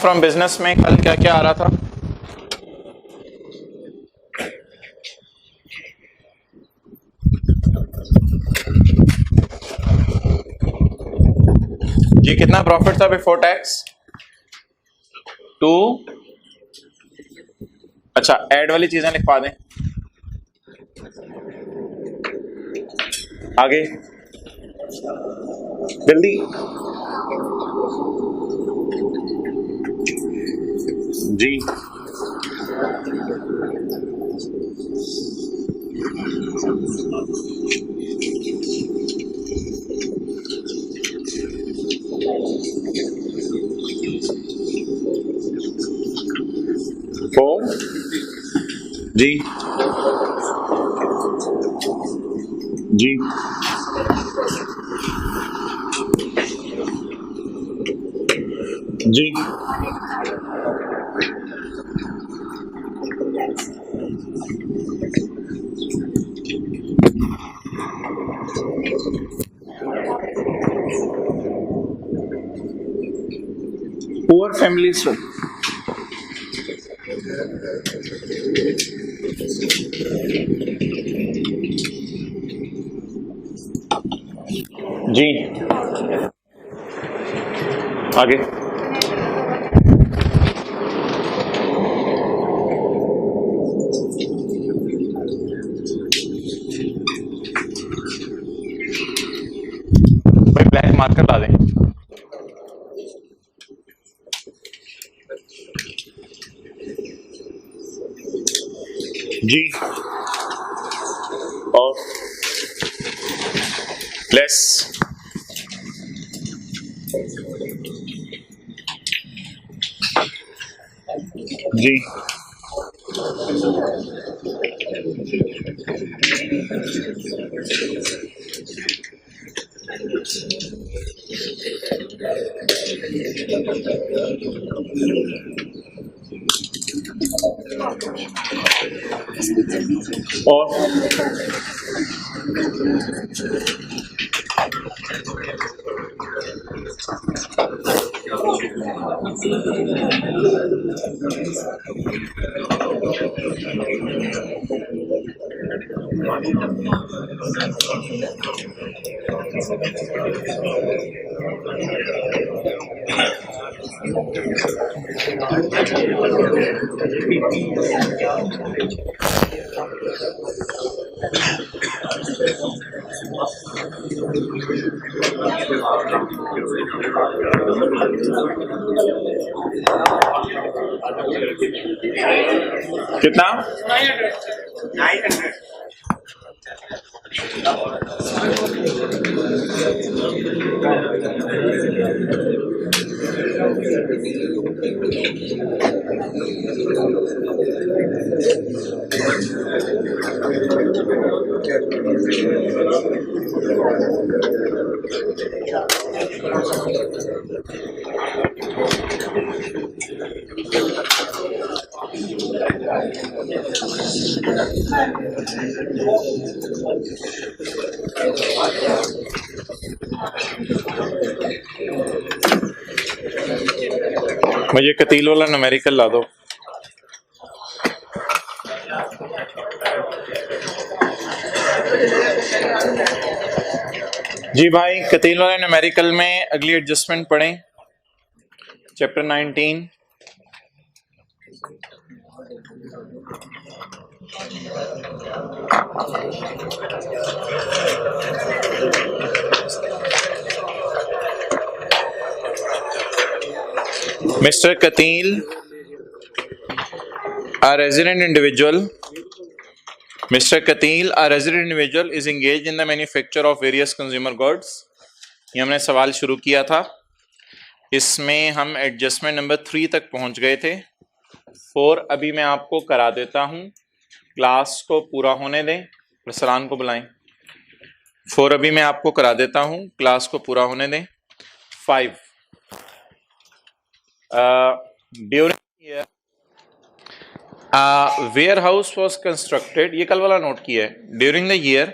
From business में कल क्या क्या आ रहा था? जी कितना प्रॉफिट था बिफोर टैक्स? 2। अच्छा, ऐड वाली चीजें लिखवा दें आगे जल्दी। जी फोर। जी जी जी पुअर फैमिलीज। जी आगे भाई ब्लैक मार्कर ला दें। जी और लेस। जी और कितना? 900। मुझे कतील वाला न्यूमेरिकल ला दो। जी भाई कतील वाले न्यूमेरिकल में अगली एडजस्टमेंट पढ़ें, chapter 19। Mr. Katil, a resident individual, Mr. Katil, a resident individual is engaged in the manufacture of various consumer goods। ये हमने सवाल शुरू किया था, इसमें हम एडजस्टमेंट नंबर 3 तक पहुंच गए थे। 4 अभी मैं आपको करा देता हूं, क्लास को पूरा होने दें। रसलान को बुलाएं। 4 अभी मैं आपको करा देता हूं, क्लास को पूरा होने दें। 5 during year warehouse was constructed। ये कल वाला नोट किया है। During the year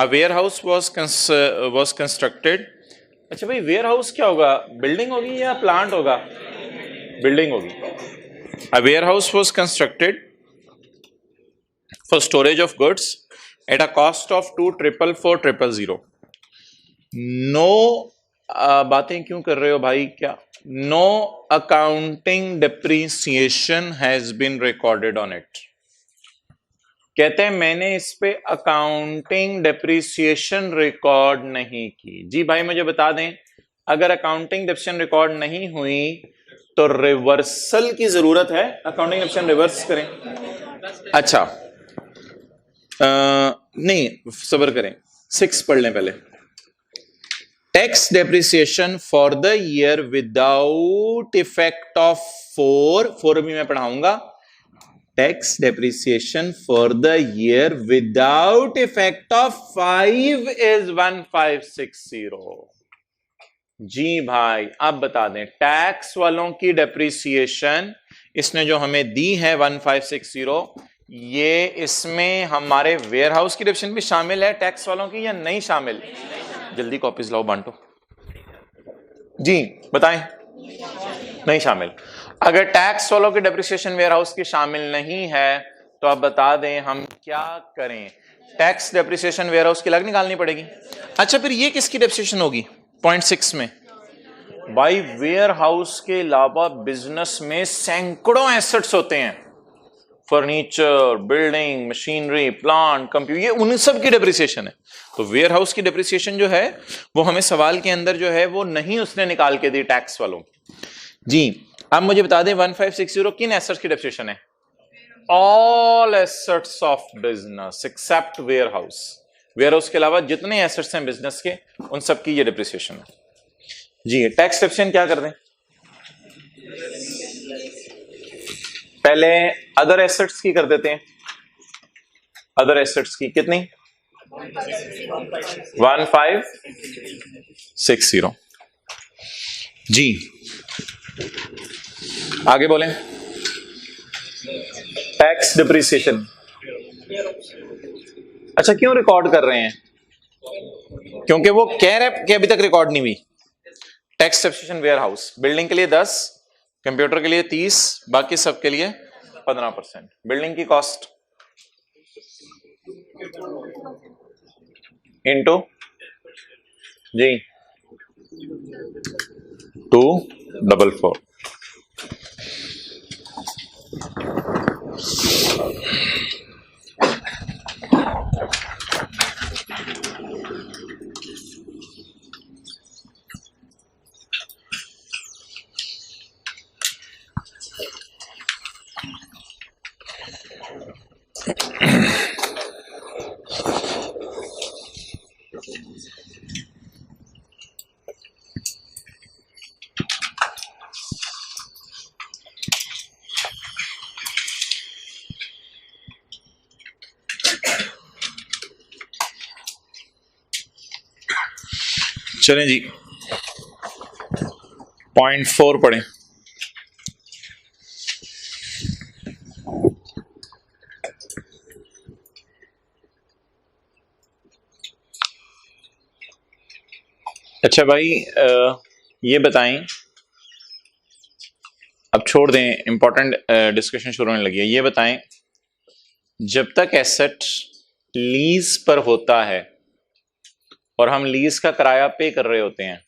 a warehouse was constructed। अच्छा भाई वेयर हाउस क्या होगा, बिल्डिंग होगी या प्लांट होगा? बिल्डिंग होगी. A warehouse was constructed for storage of goods at a cost of 2,444,000. No, बातें क्यों कर रहे हो भाई? क्या? No accounting depreciation has been recorded on it. कहते हैं मैंने इस पे अकाउंटिंग डेप्रिसिएशन रिकॉर्ड नहीं की. जी भाई मुझे बता दें, अगर अकाउंटिंग डेप्रिसिएशन रिकॉर्ड नहीं हुई तो रिवर्सल की जरूरत है. अकाउंटिंग डेप्रिसिएशन रिवर्स करें. अच्छा नहीं, सब्र करें, 6 पढ़ लें पहले. Tax depreciation for the year without effect of 4 भी मैं पढ़ाऊंगा. Tax depreciation for the year without effect of 5 is 1560. जी भाई आप बता दें, टैक्स वालों की डेप्रिसिएशन इसने जो हमें दी है 1560, ये इसमें हमारे वेयरहाउस की डेप्रिसिएशन भी शामिल है टैक्स वालों की या नहीं शामिल? जल्दी कॉपीज लाओ बांटो. जी बताएं. नहीं शामिल. अगर टैक्स वालों की डेप्रिसिएशन वेयरहाउस की शामिल नहीं है तो आप बता दें हम क्या करें. टैक्स डेप्रिसिएशन वेयरहाउस की अलग निकालनी पड़ेगी. अच्छा फिर ये किसकी डेप्रिसिएशन होगी? पॉइंट 6 में भाई वेयरहाउस के अलावा बिजनेस में सैकड़ों एसेट्स होते हैं. Furniture, building, machinery, plant, computer, ये उन सब की डेप्रिसिएशन है. तो वेयरहाउस की डेप्रिसिएशन जो है वो हमें सवाल के अंदर जो है वो नहीं उसने निकाल के दी टैक्स वालों. जी अब मुझे बता दें 1560 किन एसेट्स की डेप्रिसिएशन है? All assets of business except warehouse. Warehouse के अलावा जितने एसेट्स हैं बिजनेस के उन सब की ये डेप्रिसिएशन है. जी टैक्स डेप्रिसिएशन क्या कर दें? पहले अदर एसेट्स की कर देते हैं. अदर एसेट्स की कितनी? 1560. जी आगे बोलें. Tax depreciation. अच्छा क्यों रिकॉर्ड कर रहे हैं? क्योंकि वो कह रहे कि अभी तक रिकॉर्ड नहीं हुई. टैक्स डिप्रिसिएशन वेयरहाउस, बिल्डिंग के लिए 10, कंप्यूटर के लिए 30, बाकी सब के लिए 15%. बिल्डिंग की कॉस्ट इनटू जी 244. चलें जी पॉइंट 4 पढ़ें. अच्छा भाई ये बताएं, अब छोड़ दें, इंपॉर्टेंट डिस्कशन शुरू होने लगी है. ये बताएं जब तक एसेट लीज पर होता है और हम लीज का किराया पे कर रहे होते हैं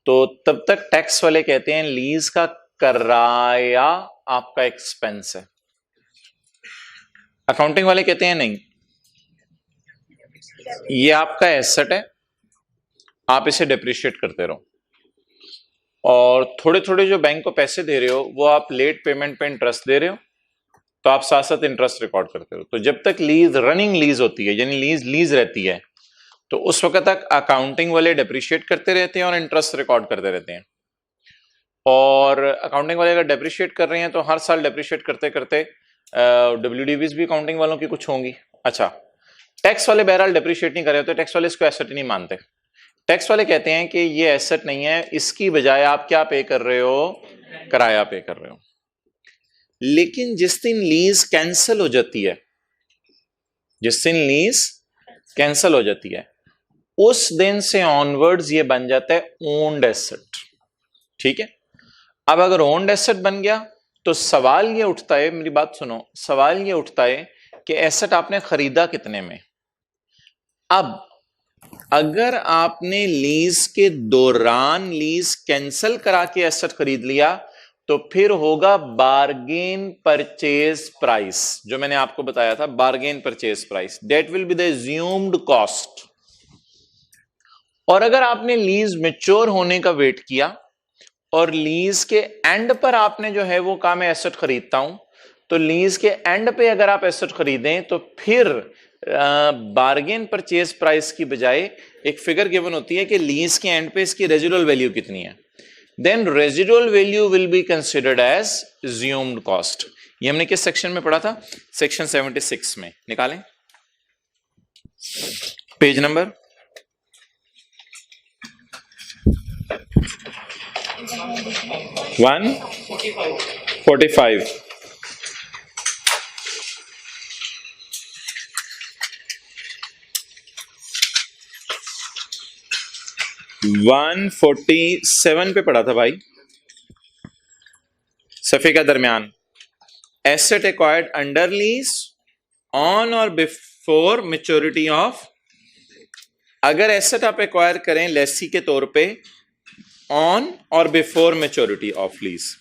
तो तब तक टैक्स वाले कहते हैं लीज का किराया आपका एक्सपेंस है. अकाउंटिंग वाले कहते हैं नहीं, ये आपका एसेट है, आप इसे डेप्रिशिएट करते रहो और थोड़े थोड़े जो बैंक को पैसे दे रहे हो वो आप लेट पेमेंट पे इंटरेस्ट दे रहे हो तो आप साथ साथ इंटरेस्ट रिकॉर्ड करते हो. तो जब तक लीज रनिंग लीज होती है यानी लीज रहती है तो उस वक्त तक अकाउंटिंग वाले डेप्रिशिएट करते रहते हैं और इंटरेस्ट रिकॉर्ड करते रहते हैं. और अकाउंटिंग वाले अगर डेप्रिशिएट कर रहे हैं तो हर साल डेप्रिशिएट करते करते WDVs भी अकाउंटिंग वालों की कुछ होंगी. अच्छा टैक्स वाले बहरहाल डेप्रिशिएट नहीं कर रहे होते, टैक्स वाले इसको एसेट नहीं मानते. टैक्स वाले कहते हैं कि ये एसेट नहीं है, इसकी बजाय आप क्या पे कर रहे हो? किराया पे कर रहे हो. लेकिन जिस दिन लीज कैंसिल हो जाती है, जिस दिन लीज कैंसिल हो जाती है उस दिन से ऑनवर्ड्स ये बन जाता है ओन्ड एसेट. ठीक है. अब अगर ओन्ड एसेट बन गया तो सवाल ये उठता है, मेरी बात सुनो, सवाल ये उठता है कि एसेट आपने खरीदा कितने में। अब अगर आपने लीज के दौरान लीज कैंसिल करा के एसेट खरीद लिया तो फिर होगा बार्गेन परचेज प्राइस, जो मैंने आपको बताया था, bargain purchase price, that will be the assumed cost. और अगर आपने लीज मैच्योर होने का वेट किया और लीज के एंड पर आपने जो है वो कहा मैं एसेट खरीदता हूं, तो लीज के एंड पे अगर आप एसेट खरीदें तो फिर बार्गेन परचेज प्राइस की बजाय एक फिगर गिवन होती है कि लीज के एंड पे इसकी रेजिडुअल वैल्यू कितनी है, then residual value will be considered as assumed cost. ये हमने किस सेक्शन में पढ़ा था? सेक्शन 76 में। निकालें पेज नंबर 145। 147 पे पढ़ा था भाई, सफे का दरमियान। Asset acquired under lease on or before maturity of, अगर एसेट आप एक्वायर करें लेसी के तौर पे on or before maturity of lease,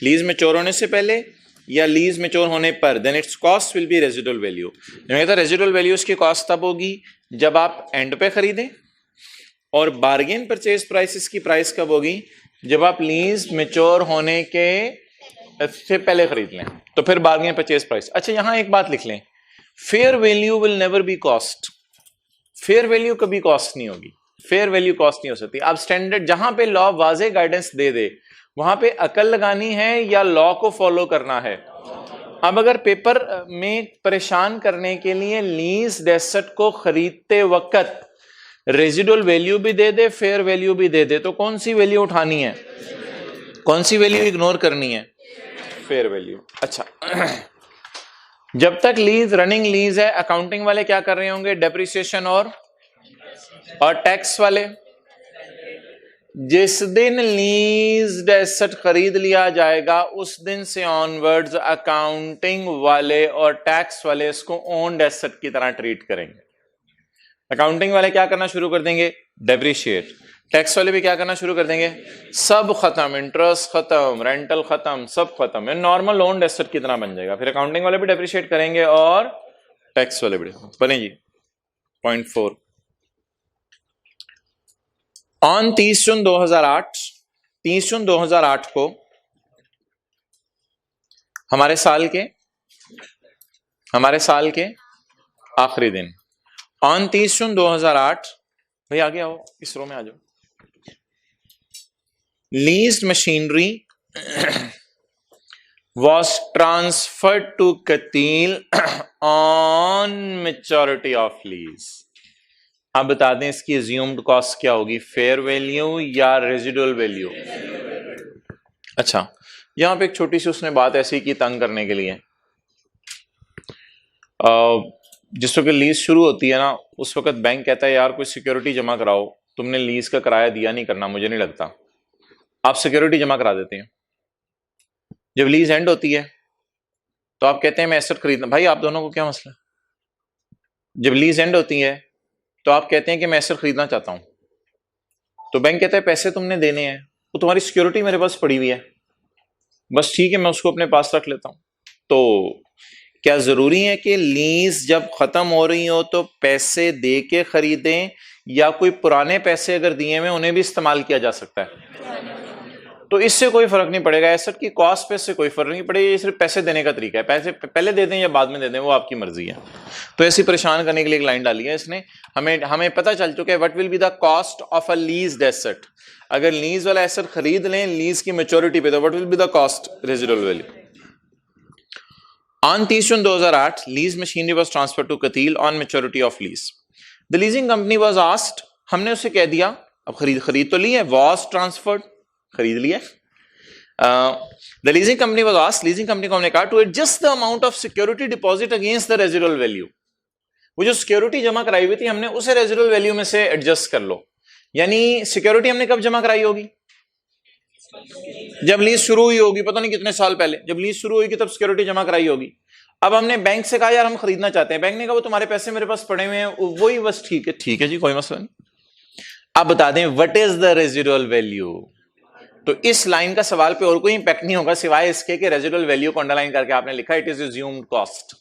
lease mature होने से पहले या लीज मैच्योर होने पर, then its cost will be residual value. Residual value इसकी कॉस्ट तब होगी जब आप एंड पे खरीदें, और बार्गेन परचेज प्राइस इसकी प्राइस कब होगी? जब आप लीज मैच्योर होने के से पहले खरीद लें, तो फिर बार्गेन परचेज प्राइस। अच्छा यहां एक बात लिख लें, fair value will never be cost. Fair value कभी कॉस्ट नहीं होगी, फेयर वैल्यू कॉस्ट नहीं हो सकती। अब स्टैंडर्ड जहां पे लॉ वाजे गाइडेंस दे दे वहां पे अकल लगानी है या लॉ को फॉलो करना है। अब अगर पेपर में परेशान करने के लिए लीज एसेट को खरीदते वक्त रेजिडुअल वैल्यू भी दे दे, फेयर वैल्यू भी दे दे, तो कौन सी वैल्यू उठानी है, कौन सी वैल्यू इग्नोर करनी है? Fair value. अच्छा जब तक लीज रनिंग लीज है, अकाउंटिंग वाले क्या कर रहे होंगे? डेप्रिसिएशन और टैक्स वाले। जिस दिन लीज एसेट खरीद लिया जाएगा उस दिन से ऑनवर्ड्स अकाउंटिंग वाले और टैक्स वाले इसको ओन्ड एसेट की तरह ट्रीट करेंगे। अकाउंटिंग वाले क्या करना शुरू कर देंगे? डेप्रिशिएट। टैक्स वाले भी क्या करना शुरू कर देंगे? सब खत्म, इंटरेस्ट खत्म, रेंटल खत्म, सब खत्म, नॉर्मल ओन्ड एसेट की तरह बन जाएगा। फिर अकाउंटिंग वाले भी डेप्रिशिएट करेंगे और टैक्स वाले भी। बने जी। पॉइंट 4, ऑन 30 जून 2008, 30 जून 2008 को हमारे साल के आखिरी दिन, ऑन 30 जून 2008, भाई आगे आओ, इस रो में आ जाओ। Leased machinery was transferred to Katil on maturity of lease। आप बता दें इसकी assumed cost क्या होगी, फेयर वैल्यू या रेजिडुअल वैल्यू? अच्छा यहां पे एक छोटी सी उसने बात ऐसी की तंग करने के लिए, जिस वक्त लीज शुरू होती है ना उस वक्त बैंक कहता है यार कोई सिक्योरिटी जमा कराओ, तुमने लीज का किराया दिया नहीं करना, मुझे नहीं लगता। आप सिक्योरिटी जमा करा देते हैं। जब लीज एंड होती है तो आप कहते हैं मैं एसेट खरीदना, भाई आप दोनों को क्या मसला? जब लीज एंड होती है तो आप कहते हैं कि मैं एसेट खरीदना चाहता हूं, तो बैंक कहता है पैसे तुमने देने हैं, वो तुम्हारी सिक्योरिटी मेरे पास पड़ी हुई है, बस ठीक है मैं उसको अपने पास रख लेता हूं। तो क्या जरूरी है कि लीज जब खत्म हो रही हो तो पैसे दे के खरीदें, या कोई पुराने पैसे अगर दिए हुए उन्हें भी इस्तेमाल किया जा सकता है? तो इससे कोई फर्क नहीं पड़ेगा, एसेट की कॉस्ट पे से कोई फर्क नहीं पड़ेगा, ये सिर्फ पैसे देने का तरीका है। पैसे पहले दे दें या बाद में दे दें वो आपकी मर्जी है। तो ऐसी परेशान करने के लिए एक लाइन डाली है इसने, हमें पता चल चुका है what will be the cost of a leased asset. अगर लीज वाला एसेट खरीद लें लीज की मैच्योरिटी पे तो what will be the cost, residual value. On 30 June 2008 lease machinery was transferred to Qateel on maturity of lease. The leasing company was asked, हमने उसे कह दिया, अब खरीद तो ली है, वाज ट्रांसफर्ड, खरीद लिया। The leasing company was asked, leasing company को हमने कहा to adjust the amount of security deposit against the residual value. वो जो सिक्योरिटी जमा कराई हुई थी हमने उसे रेजिडुअल वैल्यू में से एडजस्ट कर लो। यानी सिक्योरिटी हमने कब जमा कराई होगी? जब लीज शुरू हुई होगी, पता नहीं कितने साल पहले, जब लीज शुरू हुई तब सिक्योरिटी जमा कराई होगी। अब हमने बैंक से कहा यार हम खरीदना चाहते हैं, बैंक ने कहा वो तुम्हारे पैसे मेरे पास पड़े हुए हैं, वही बस ठीक है जी, कोई मसला नहीं। अब बता दें what is the residual value. तो इस लाइन का सवाल पे और कोई इंपैक्ट नहीं होगा सिवाय इसके कि रेजिडुअल वैल्यू को अंडरलाइन करके आपने लिखा it is assumed cost,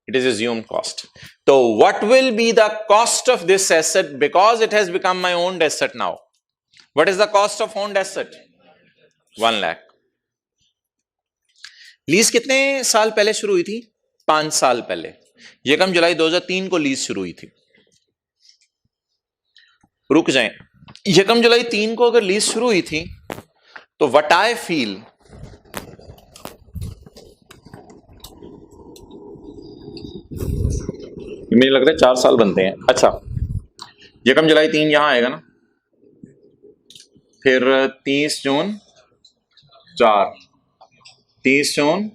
it is assumed cost. तो what will be the cost of this asset because it has become my owned asset now. What is the cost of owned asset? 1 lakh. Lease कितने साल पहले शुरू हुई थी? 5 साल पहले। यकम जुलाई 2003 को लीज शुरू हुई थी। रुक जाएं, यकम जुलाई 3 को अगर लीज शुरू हुई थी तो व्हाट आई फील, मुझे लग रहा है 4 साल बनते हैं। अच्छा, यकम जुलाई 3 यहां आएगा ना, फिर 30 जून 4, 30 जून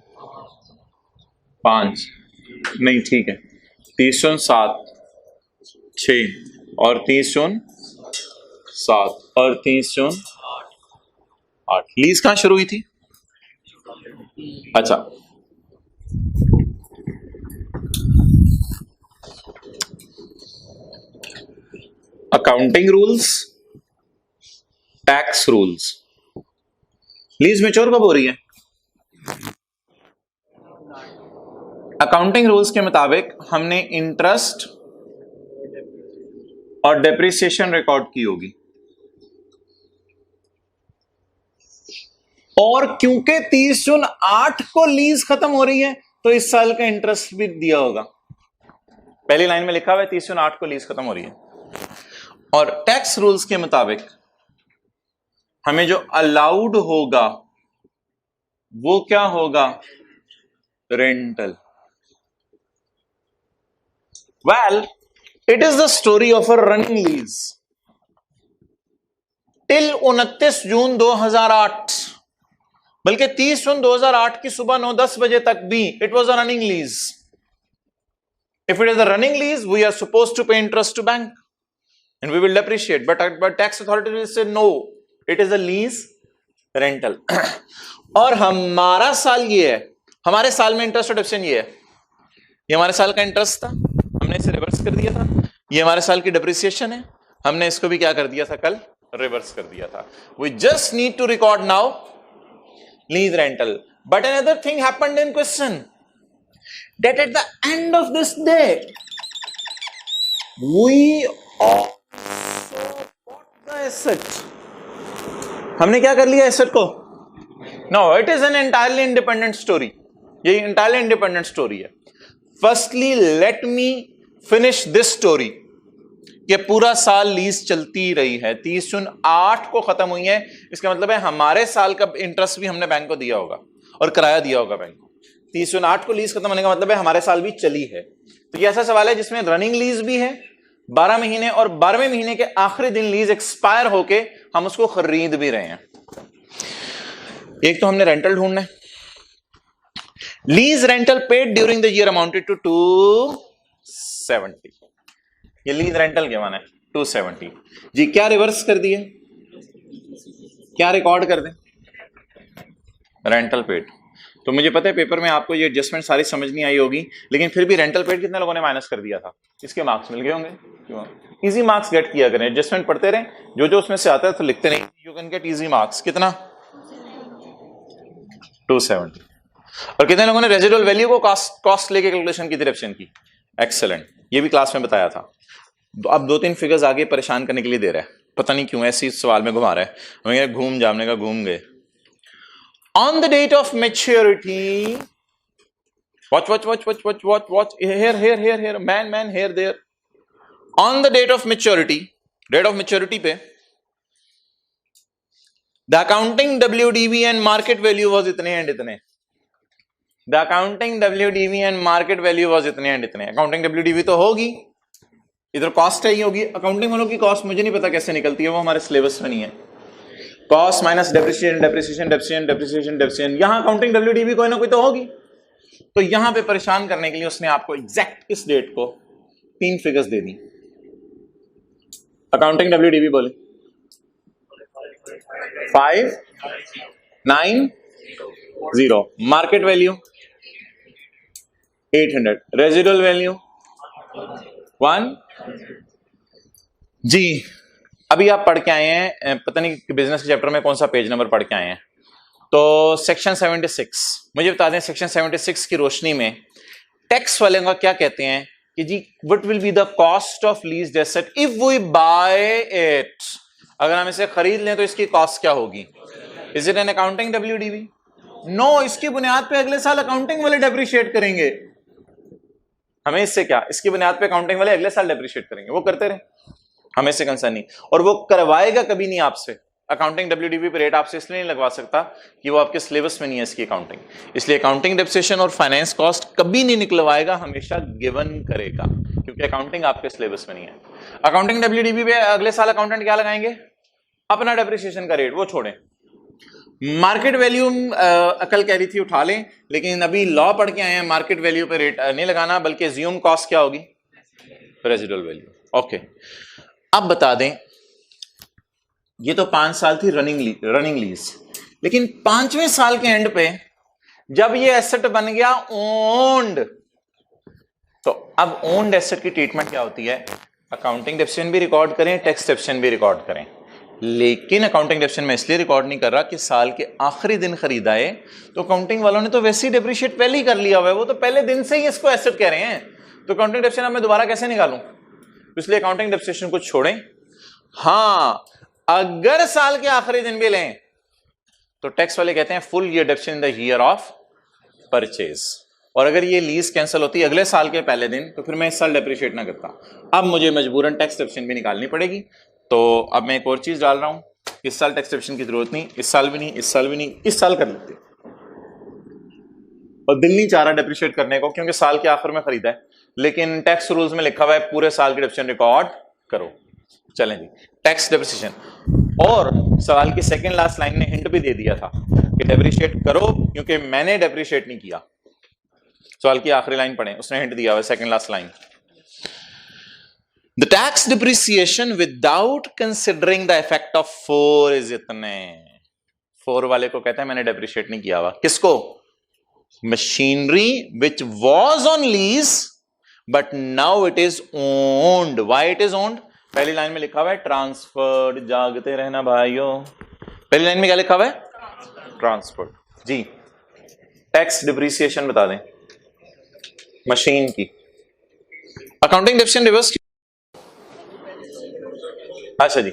5, नहीं ठीक है, 30 जून 7, 6 और 30 जून 7 और 30 जून 8। लीज कहां शुरू हुई थी? अच्छा, accounting rules, tax rules. Lease mature कब हो रही है? अकाउंटिंग रूल्स के मुताबिक हमने इंटरेस्ट और डेप्रिसिएशन रिकॉर्ड की होगी, और क्योंकि 30 जून 8 को लीज खत्म हो रही है तो इस साल का इंटरेस्ट भी दिया होगा। पहली लाइन में लिखा हुआ है 30 जून 8 को लीज खत्म हो रही है। और टैक्स रूल्स के मुताबिक हमें जो अलाउड होगा वो क्या होगा? Rental. Well, it is the story of a running lease till 29 जून 2008, बल्कि 30 जून 2008 की सुबह 9-10 बजे तक भी it was a running lease. If it is a running lease we are supposed to pay interest to bank and we will depreciate, but tax authority will say no, it is a lease rental। और हमारा साल ये है, हमारे साल में interest और depreciation ये है, ये हमारे साल का इंटरेस्ट था, हमने इसे रिवर्स कर दिया था, ये हमारे साल की डेप्रिसिएशन है, हमने इसको भी क्या कर दिया था कल? रिवर्स कर दिया था। We just need to record now lease rental, but another thing happened in question, that at the end of this day we all asset, हमने क्या कर लिया एसेट को? No, it is an entirely independent story. ये entirely independent story है। Firstly let me finish this story कि पूरा साल लीज चलती रही है, 30 जून 8 को खत्म हुई है, इसका मतलब है हमारे साल का इंटरेस्ट भी हमने बैंक को दिया होगा और किराया दिया होगा बैंक को। 30 जून 8 को लीज खत्म होने का मतलब है हमारे साल भी चली है। तो ये ऐसा सवाल है जिसमें रनिंग लीज भी है 12 महीने, और 12वें महीने के आखिरी दिन लीज एक्सपायर होके हम उसको खरीद भी रहे हैं। एक तो हमने रेंटल ढूंढना है। Lease rental paid during the year amounted to 270। ये लीज रेंटल के माना है 270 जी। क्या रिवर्स कर दिए, क्या रिकॉर्ड कर दें? Rental paid. तो मुझे पता है पेपर में आपको ये एडजस्टमेंट सारी समझ नहीं आई होगी, लेकिन फिर भी रेंटल पेड कितने लोगों ने माइनस कर दिया था? इसके मार्क्स मिल गए होंगे। इजी मार्क्स गेट किया करें, एडजस्टमेंट पढ़ते रहें, जो जो उसमें से आता है तो लिखते नहीं, you can get easy marks. कितना? 270। और कितने लोगों ने रेजिडुअल वैल्यू को कॉस्ट लेके कैलकुलेशन की, डेप्रिसिएशन की? एक्सेलेंट, ये भी क्लास में बताया था। अब 2-3 फिगर्स आगे परेशान करने के लिए दे रहा है, पता नहीं क्यों ऐसे सवाल में घुमा रहा है। हमें घूम जामने का घूम गए। On the date of maturity, watch, here, man, here, there. On the date of maturity पे, the accounting WDV and market value was इतने एंड इतने। The accounting WDV and market value was इतने एंड इतने। accounting WDV तो होगी, इधर cost ही होगी। Accounting वालों की कॉस्ट मुझे नहीं पता कैसे निकलती है, वो हमारे सिलेबस में नहीं है। कॉस्ट माइनस डेप्रिसिएशन, यहां अकाउंटिंग WDV कोई ना कोई तो होगी। तो यहां पे परेशान करने के लिए उसने आपको एग्जैक्ट इस डेट को 3 फिगर्स दे दी। अकाउंटिंग WDV बोले 5 9 0 मार्केट वैल्यू 800 रेजिडुअल वैल्यू 1 जी। अभी आप पढ़ के आए हैं, पता नहीं बिजनेस के चैप्टर में कौन सा पेज नंबर पढ़ के आए हैं, तो सेक्शन 76 मुझे बता दें। सेक्शन 76 की रोशनी में टैक्स वाले का क्या कहते हैं कि जी what will be the cost of leased asset if we buy it, अगर हम इसे खरीद लें तो इसकी कॉस्ट क्या होगी। Is it an accounting WDV? No, इसकी बुनियाद पे अगले साल अकाउंटिंग वाले डेप्रिशिएट करेंगे। हमें इससे क्या, इसकी बुनियाद पे अकाउंटिंग वाले अगले साल डेप्रिशिएट करेंगे, वो करते रहे, हमें इससे कंसर्न नहीं। और वो करवाएगा कभी नहीं आपसे, अकाउंटिंग WDV पे रेट आपसे इसलिए नहीं लगवा सकता कि वो आपके सिलेबस में नहीं है इसकी अकाउंटिंग, इसलिए अकाउंटिंग डेप्रिसिएशन और फाइनेंस कॉस्ट कभी नहीं निकलवाएगा, हमेशा गिवन करेगा, क्योंकि अकाउंटिंग आपके सिलेबस में नहीं है। अकाउंटिंग WDV पे अगले साल अकाउंटेंट क्या लगाएंगे, अपना डेप्रिसिएशन का रेट, वो छोड़ें। मार्केट वैल्यू अकल कह रही थी उठा लें, लेकिन अभी लॉ पढ़ के आए हैं, मार्केट वैल्यू पे रेट नहीं लगाना, बल्कि एज्यूम कॉस्ट क्या होगी, रेजिडुअल वैल्यू। ओके, अब बता दें, ये तो 5 साल थी रनिंग लीज, लेकिन 5वें साल के एंड पे जब ये एसेट बन गया ओन्ड, तो अब ओन्ड एसेट की ट्रीटमेंट क्या होती है, अकाउंटिंग डेप्रिसिएशन भी रिकॉर्ड करें, टैक्स डेप्रिसिएशन भी रिकॉर्ड करें। लेकिन अकाउंटिंग डेप्रिसिएशन में इसलिए रिकॉर्ड नहीं कर रहा कि साल के आखिरी दिन खरीदा है, तो अकाउंटिंग वालों ने तो वैसे ही डेप्रिशिएट पहले ही कर लिया हुआ है, वो तो पहले दिन से ही इसको एसेट कह रहे हैं, तो अकाउंटिंग डेप्रिसिएशन अब मैं दोबारा कैसे निकालूं, इसलिए अकाउंटिंग डेप्रिसिएशन को छोड़ें। हाँ, अगर साल के आखिरी दिन भी लें तो टैक्स वाले कहते हैं full year depreciation in the year of purchase, और अगर ये लीज कैंसिल होती है अगले साल के पहले दिन, तो फिर मैं इस साल डेप्रिशिएट ना करता, अब मुझे मजबूरन टैक्स डेप्रिसिएशन भी निकालनी पड़ेगी। तो अब मैं एक और चीज डाल रहा हूं, इस साल टैक्स डेप्रिसिएशन की जरूरत नहीं, इस साल भी नहीं, इस साल भी नहीं, इस साल कर लेते, और दिल नहीं चाह रहा डेप्रिशिएट करने को क्योंकि साल के आखिर में खरीदा है, लेकिन टैक्स रूल्स में लिखा हुआ है पूरे साल की डेप्रिसिएशन रिकॉर्ड करो। चलें जी, टैक्स डेप्रिसिएशन, और सवाल की सेकंड लास्ट लाइन ने हिंट भी दे दिया था कि डेप्रिशिएट करो, क्योंकि मैंने डेप्रिशिएट नहीं किया। सवाल की आखिरी लाइन पढ़ें, उसने हिंट दिया हुआ second last line, the tax depreciation without considering the effect of 4 is इतने। 4 वाले को कहते हैं मैंने डेप्रिशिएट नहीं किया हुआ, किसको, machinery which was on lease but now it is owned. Why it is owned, पहली लाइन में लिखा हुआ है ट्रांसफर्ड, जागते रहना भाइयों, पहली लाइन में क्या लिखा हुआ है, ट्रांसफर्ड जी। टैक्स डिप्रिसिएशन बता दें मशीन की, अकाउंटिंग डेप्रिसिएशन रिवर्स, अच्छा जी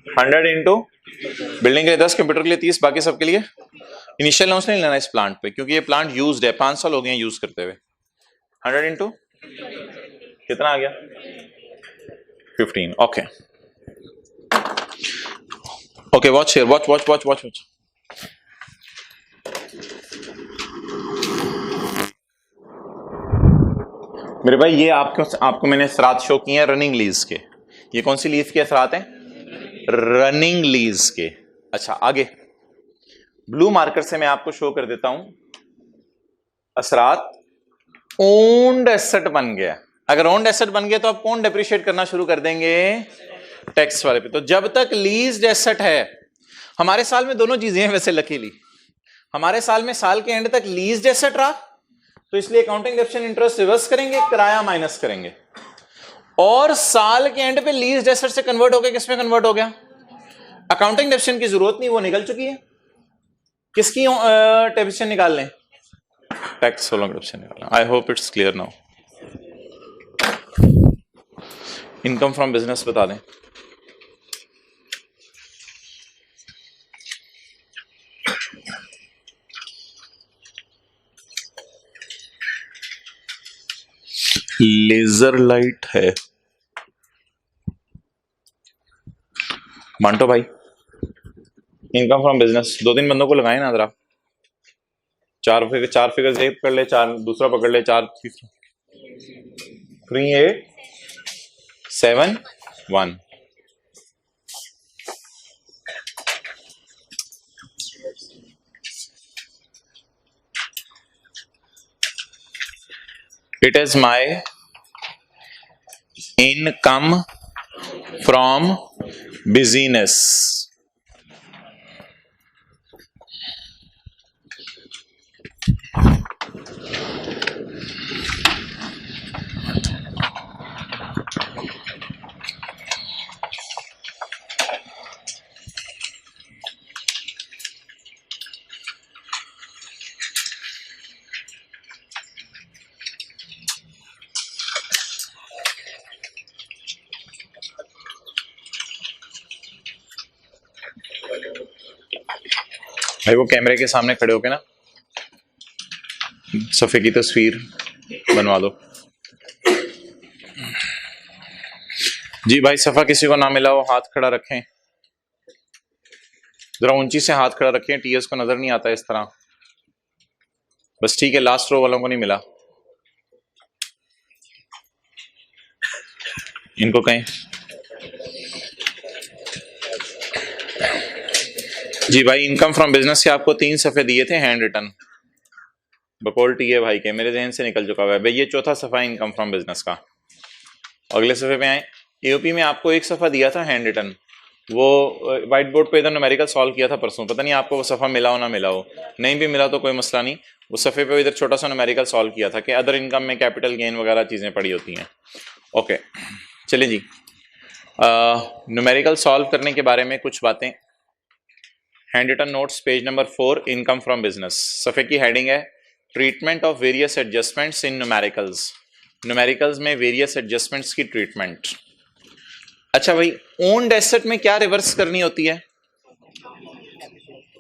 100 इंटू बिल्डिंग के लिए 10, कंप्यूटर के लिए 30, बाकी सबके लिए इनिशियल लॉन्च नहीं लेना इस प्लांट पे, क्योंकि ये प्लांट यूज्ड है, 5 साल हो गए यूज करते हुए। 100 इंटू कितना आ गया, 15। Okay okay, watch here, watch watch watch watch watch. मेरे भाई ये आपको मैंने असरात शो किए हैं रनिंग लीज के, ये कौन सी लीज के असरात हैं, रनिंग लीज के। अच्छा आगे ब्लू मार्कर से मैं आपको शो कर देता हूं असरात, ओन्ड एसेट बन गया, अगर ओन्ड एसेट बन गया तो आप कौन डेप्रिशिएट करना शुरू कर देंगे, टैक्स वाले पे। तो जब तक लीज्ड एसेट है, हमारे साल में दोनों चीजें हैं वैसे लकीली, हमारे साल में साल के एंड तक लीज्ड एसेट रहा, तो इसलिए अकाउंटिंग डेप्रिसिएशन इंटरेस्ट रिवर्स करेंगे, किराया माइनस करेंगे, और साल के एंड पे लीज्ड एसेट से कन्वर्ट हो गया, किसमें कन्वर्ट हो गया, अकाउंटिंग डेप्रिसिएशन की जरूरत नहीं, वो निकल चुकी है, किसकी डेप्रिसिएशन निकाल लें, टैक्स वालों डेप्रिसिएशन निकालना। I hope it's clear now. Income from business बता दें, लेजर लाइट है, मांटो भाई इनकम फ्रॉम बिजनेस 2-3 बंदों को लगाए ना जरा, 4 फिगर एक पकड़ ले, 4 दूसरा पकड़ ले, 4 तीसरा, 3 8 7 1। It is my income from business. भाई वो कैमरे के सामने खड़े होके ना सफ़े की तस्वीर बनवा दो। जी भाई, सफ़ा किसी को ना मिला हो हाथ खड़ा रखें, जरा ऊंची से हाथ खड़ा रखें, टीएस को नजर नहीं आता इस तरह। बस ठीक है, लास्ट रो वालों को नहीं मिला, इनको कहें। जी भाई, इनकम फ्रॉम बिजनेस से आपको 3 सफ़े दिए थे हैंड रिटन, बकौल टी है भाई के, मेरे जहन से निकल चुका हुआ है भाई। ये चौथा सफ़ा इनकम फ्रॉम बिजनेस का। अगले सफ़े पे आए। एओपी में आपको एक सफ़ा दिया था हैंड रिटन, वो व्हाइट बोर्ड पे इधर न्यूमेरिकल सॉल्व किया था परसों, पता नहीं आपको वो सफ़ा मिला हो ना मिला हो। नहीं भी मिला तो कोई मसला नहीं, उस सफ़े पे इधर छोटा सा न्यूमेरिकल सॉल्व किया था कि अदर इनकम में कैपिटल गेन वगैरह चीज़ें पड़ी होती हैं। ओके चलिए जी, न्यूमेरिकल सॉल्व करने के बारे में कुछ बातें। Hand written notes page number 4, income from business. सफ़े की हेडिंग है treatment of various adjustments in numericals. Numericals में वेरियस एडजस्टमेंट्स की ट्रीटमेंट। अच्छा भाई, ओन्ड एसेट में क्या रिवर्स करनी होती है?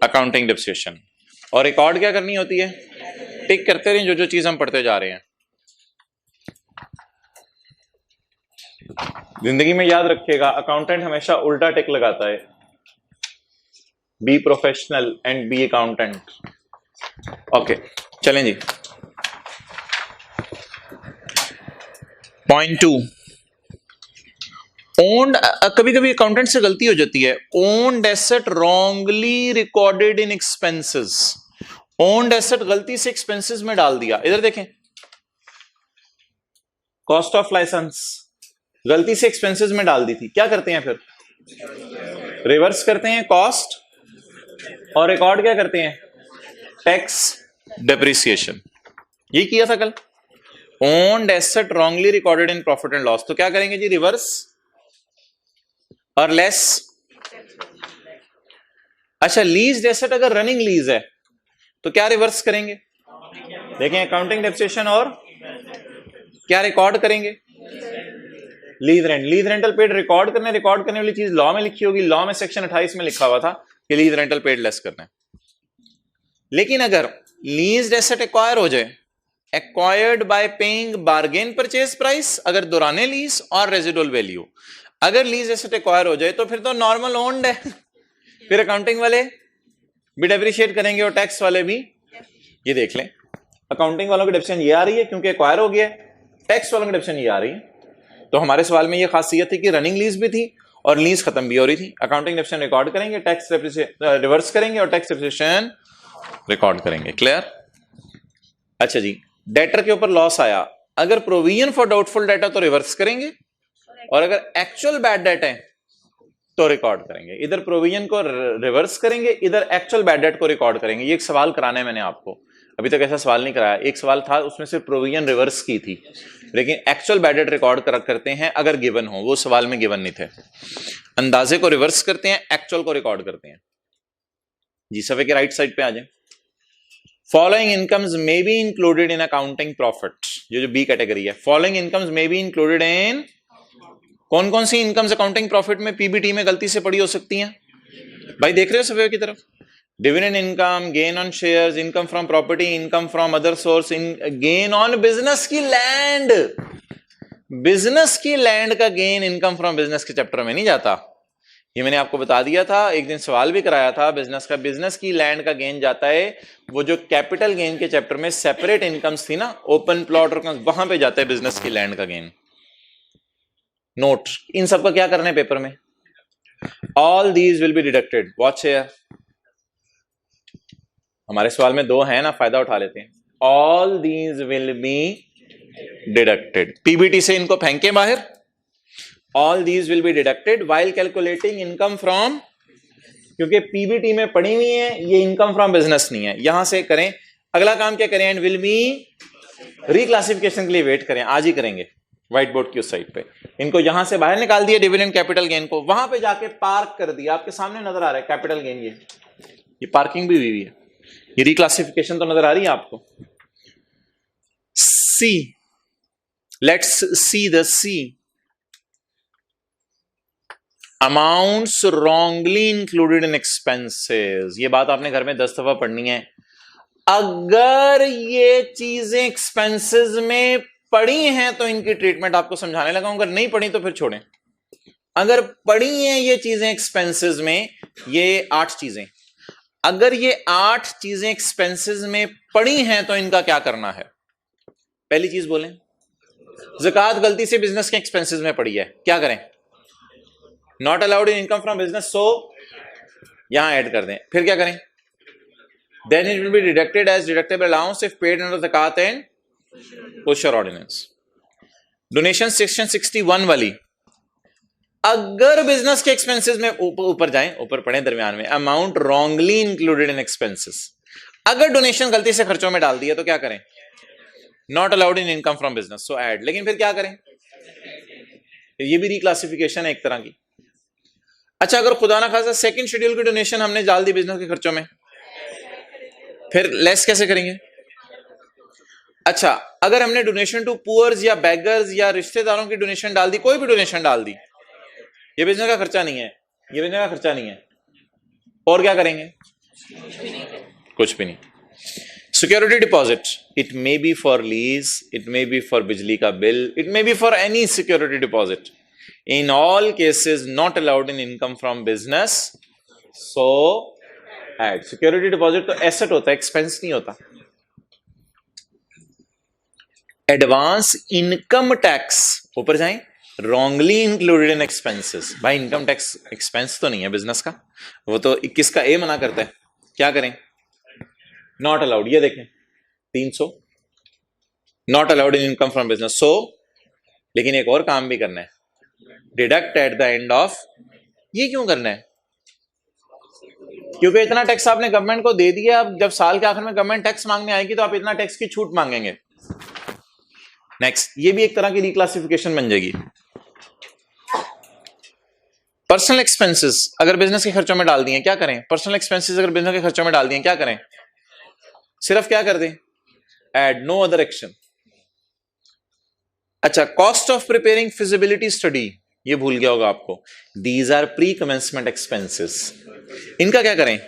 Accounting depreciation. और रिकॉर्ड क्या करनी होती है? टिक करते रहिए जो जो चीज हम पढ़ते जा रहे हैं। जिंदगी में याद रखिएगा, अकाउंटेंट हमेशा उल्टा टिक लगाता है। Be professional and be accountant. Okay चलें जी। पॉइंट 2, ओन्ड, कभी कभी अकाउंटेंट से गलती हो जाती है। Owned asset wrongly recorded in expenses. Owned asset गलती से एक्सपेंसेस में डाल दिया। इधर देखें, कॉस्ट ऑफ लाइसेंस गलती से एक्सपेंसेस में डाल दी थी, क्या करते हैं फिर? रिवर्स करते हैं कॉस्ट, और रिकॉर्ड क्या करते हैं? Tax depreciation. ये किया था कल। Owned asset wrongly recorded in profit and loss, तो क्या करेंगे जी? रिवर्स और लेस। अच्छा, लीज एसेट अगर रनिंग लीज है तो क्या रिवर्स करेंगे? देखें, अकाउंटिंग डेप्रिसिएशन और क्या रिकॉर्ड करेंगे? Lease rent. Lease rental paid record करने वाली चीज लॉ में लिखी होगी। लॉ में सेक्शन 28 में लिखा हुआ था कि लीज रेंटल पेड लेस करना है। लेकिन अगर लीज एसेट एक्वायर हो जाए, acquired by paying bargain purchase price, अगर दौराने लीज और रेजिडुअल वैल्यू, अगर लीज एसेट एक्वायर हो जाए तो फिर तो नॉर्मल ओन्ड है। फिर अकाउंटिंग वाले भी डेप्रिशिएट करेंगे और टैक्स वाले भी। ये देख लें, अकाउंटिंग वालों की डेप्रिसिएशन ये आ रही है क्योंकि एक्वायर हो गया, टैक्स वालों की डेप्रिसिएशन ये आ रही है। तो हमारे सवाल में ये खासियत थी कि रनिंग लीज भी थी और लीज खत्म भी हो रही थी। अकाउंटिंग डेप्रिसिएशन रिकॉर्ड करेंगे, टैक्स रिवर्स करेंगे और टैक्स डेप्रिसिएशन रिकॉर्ड करेंगे। क्लियर? अच्छा जी, डेटर के ऊपर लॉस आया, अगर प्रोविजन फॉर डाउटफुल डेटा तो रिवर्स करेंगे, और अगर एक्चुअल बैड डेट है तो रिकॉर्ड करेंगे। इधर प्रोविजन को रिवर्स करेंगे, इधर एक्चुअल बैड डेट को रिकॉर्ड करेंगे। ये एक सवाल कराना है मैंने आपको, अभी तक ऐसा सवाल नहीं कराया। एक सवाल था उसमें सिर्फ प्रोविजन रिवर्स की थी, लेकिन एक्चुअल बैड डेट रिकॉर्ड करते हैं अगर गिवन हो। वो सवाल में गिवन नहीं थे। अंदाजे को रिवर्स करते हैं, एक्चुअल को रिकॉर्ड करते हैं। जी, सफे के राइट साइड पे आ जाए। Following incomes may be included in accounting profit, ये जो बी कैटेगरी है। Following incomes may be included in, कौन कौन सी इनकम्स अकाउंटिंग प्रॉफिट में पीबीटी में गलती से पड़ी हो सकती हैं? भाई देख रहे हो सफे की तरफ? Dividend income, gain on shares, income from property, income from other source, gain on business की लैंड। बिजनेस की लैंड का गेन इनकम फ्रॉम बिजनेस के चैप्टर में नहीं जाता। ये मैंने आपको बता दिया था, एक दिन सवाल भी कराया था बिजनेस का। बिजनेस की लैंड का गेन जाता है वो जो कैपिटल गेन के चैप्टर में सेपरेट इनकम्स थी ना, ओपन प्लॉट और वहां पे जाता है बिजनेस की लैंड का गेन। नोट, इन सबका क्या करना है पेपर में? All these will be deducted. Watch here, हमारे सवाल में 2 हैं ना, फायदा उठा लेते हैं। All these will be deducted, PBT से इनको फेंके बाहर। All these will be deducted while calculating income from, क्योंकि पीबीटी में पड़ी हुई है, ये इनकम फ्रॉम बिजनेस नहीं है। यहां से करें। अगला काम क्या करें? एंड विल बी रिक्लासिफिकेशन के लिए वेट करें, आज ही करेंगे व्हाइट बोर्ड की उस साइड पे। इनको यहां से बाहर निकाल दिया डिविडेंड कैपिटल गेन को, वहां पे जाके पार्क कर दिया। आपके सामने नजर आ रहा है कैपिटल गेन, ये पार्किंग भी हुई है। ये रिक्लासिफिकेशन तो नजर आ रही है आपको? C, let's see the C. Amounts wrongly included in expenses, ये बात आपने घर में 10 दफा पढ़नी है। अगर ये चीजें एक्सपेंसेस में पड़ी हैं तो इनकी ट्रीटमेंट आपको समझाने लगा हूं, अगर नहीं पड़ी तो फिर छोड़ें। अगर पड़ी हैं ये चीजें एक्सपेंसेस में, ये 8 चीजें, अगर ये 8 चीजें एक्सपेंसेस में पड़ी हैं तो इनका क्या करना है? पहली चीज बोलें, ज़कात गलती से बिजनेस के एक्सपेंसेस में पड़ी है, क्या करें? Not allowed in income from business, so यहां ऐड कर दें। फिर क्या करें? Then it will be deducted as deductible allowance if paid under Zakat and कोशर ऑर्डिनेंस। डोनेशन सेक्शन 61 वाली, अगर बिजनेस के एक्सपेंसेस में ऊपर जाएं, ऊपर पढ़ें दरमियान में, amount wrongly included in expenses, अगर डोनेशन गलती से खर्चों में डाल दिया तो क्या करें? Not allowed in income from business, so add. लेकिन फिर क्या करें? ये भी रिक्लासिफिकेशन है एक तरह की। अच्छा, अगर खुदा ना खासा सेकंड शेड्यूल की डोनेशन हमने डाल दी बिजनेस के खर्चों में, फिर लेस कैसे करेंगे? अच्छा, अगर हमने डोनेशन टू पुअर्स या बेगर्स या रिश्तेदारों की डोनेशन डाल दी, कोई भी डोनेशन डाल दी, ये बिजनेस का खर्चा नहीं है, ये बिजनेस का खर्चा नहीं है, और क्या करेंगे? कुछ भी नहीं। Security deposit, it may be for lease, it may be for बिजली का bill, it may be for any security deposit, in all cases not allowed in income from business, so add. Security deposit तो asset होता है, expense नहीं होता। Advance income tax, ऊपर जाएं, wrongly included in expenses. भाई इनकम टैक्स एक्सपेंस तो नहीं है बिजनेस का, वो तो 21 का ए मना करता है, क्या करें? Not allowed. ये देखें 300, not allowed in income from business, so, लेकिन एक और काम भी करना है, deduct at the end of. ये क्यों करना है? क्योंकि इतना टैक्स आपने गवर्नमेंट को दे दिया, अब जब साल के आखिर में गवर्नमेंट टैक्स मांगने आएगी तो आप इतना टैक्स की छूट मांगेंगे। नेक्स्ट, ये भी एक तरह की रिक्लासिफिकेशन बन जाएगी। पर्सनल एक्सपेंसेस अगर बिजनेस के खर्चों में डाल दिए, क्या करें? पर्सनल एक्सपेंसेस अगर बिजनेस के खर्चों में डाल दिए, क्या करें? सिर्फ क्या कर दें? Add, no other action. अच्छा, cost of preparing feasibility study, ये भूल गया होगा आपको, these are pre commencement expenses, इनका क्या करें?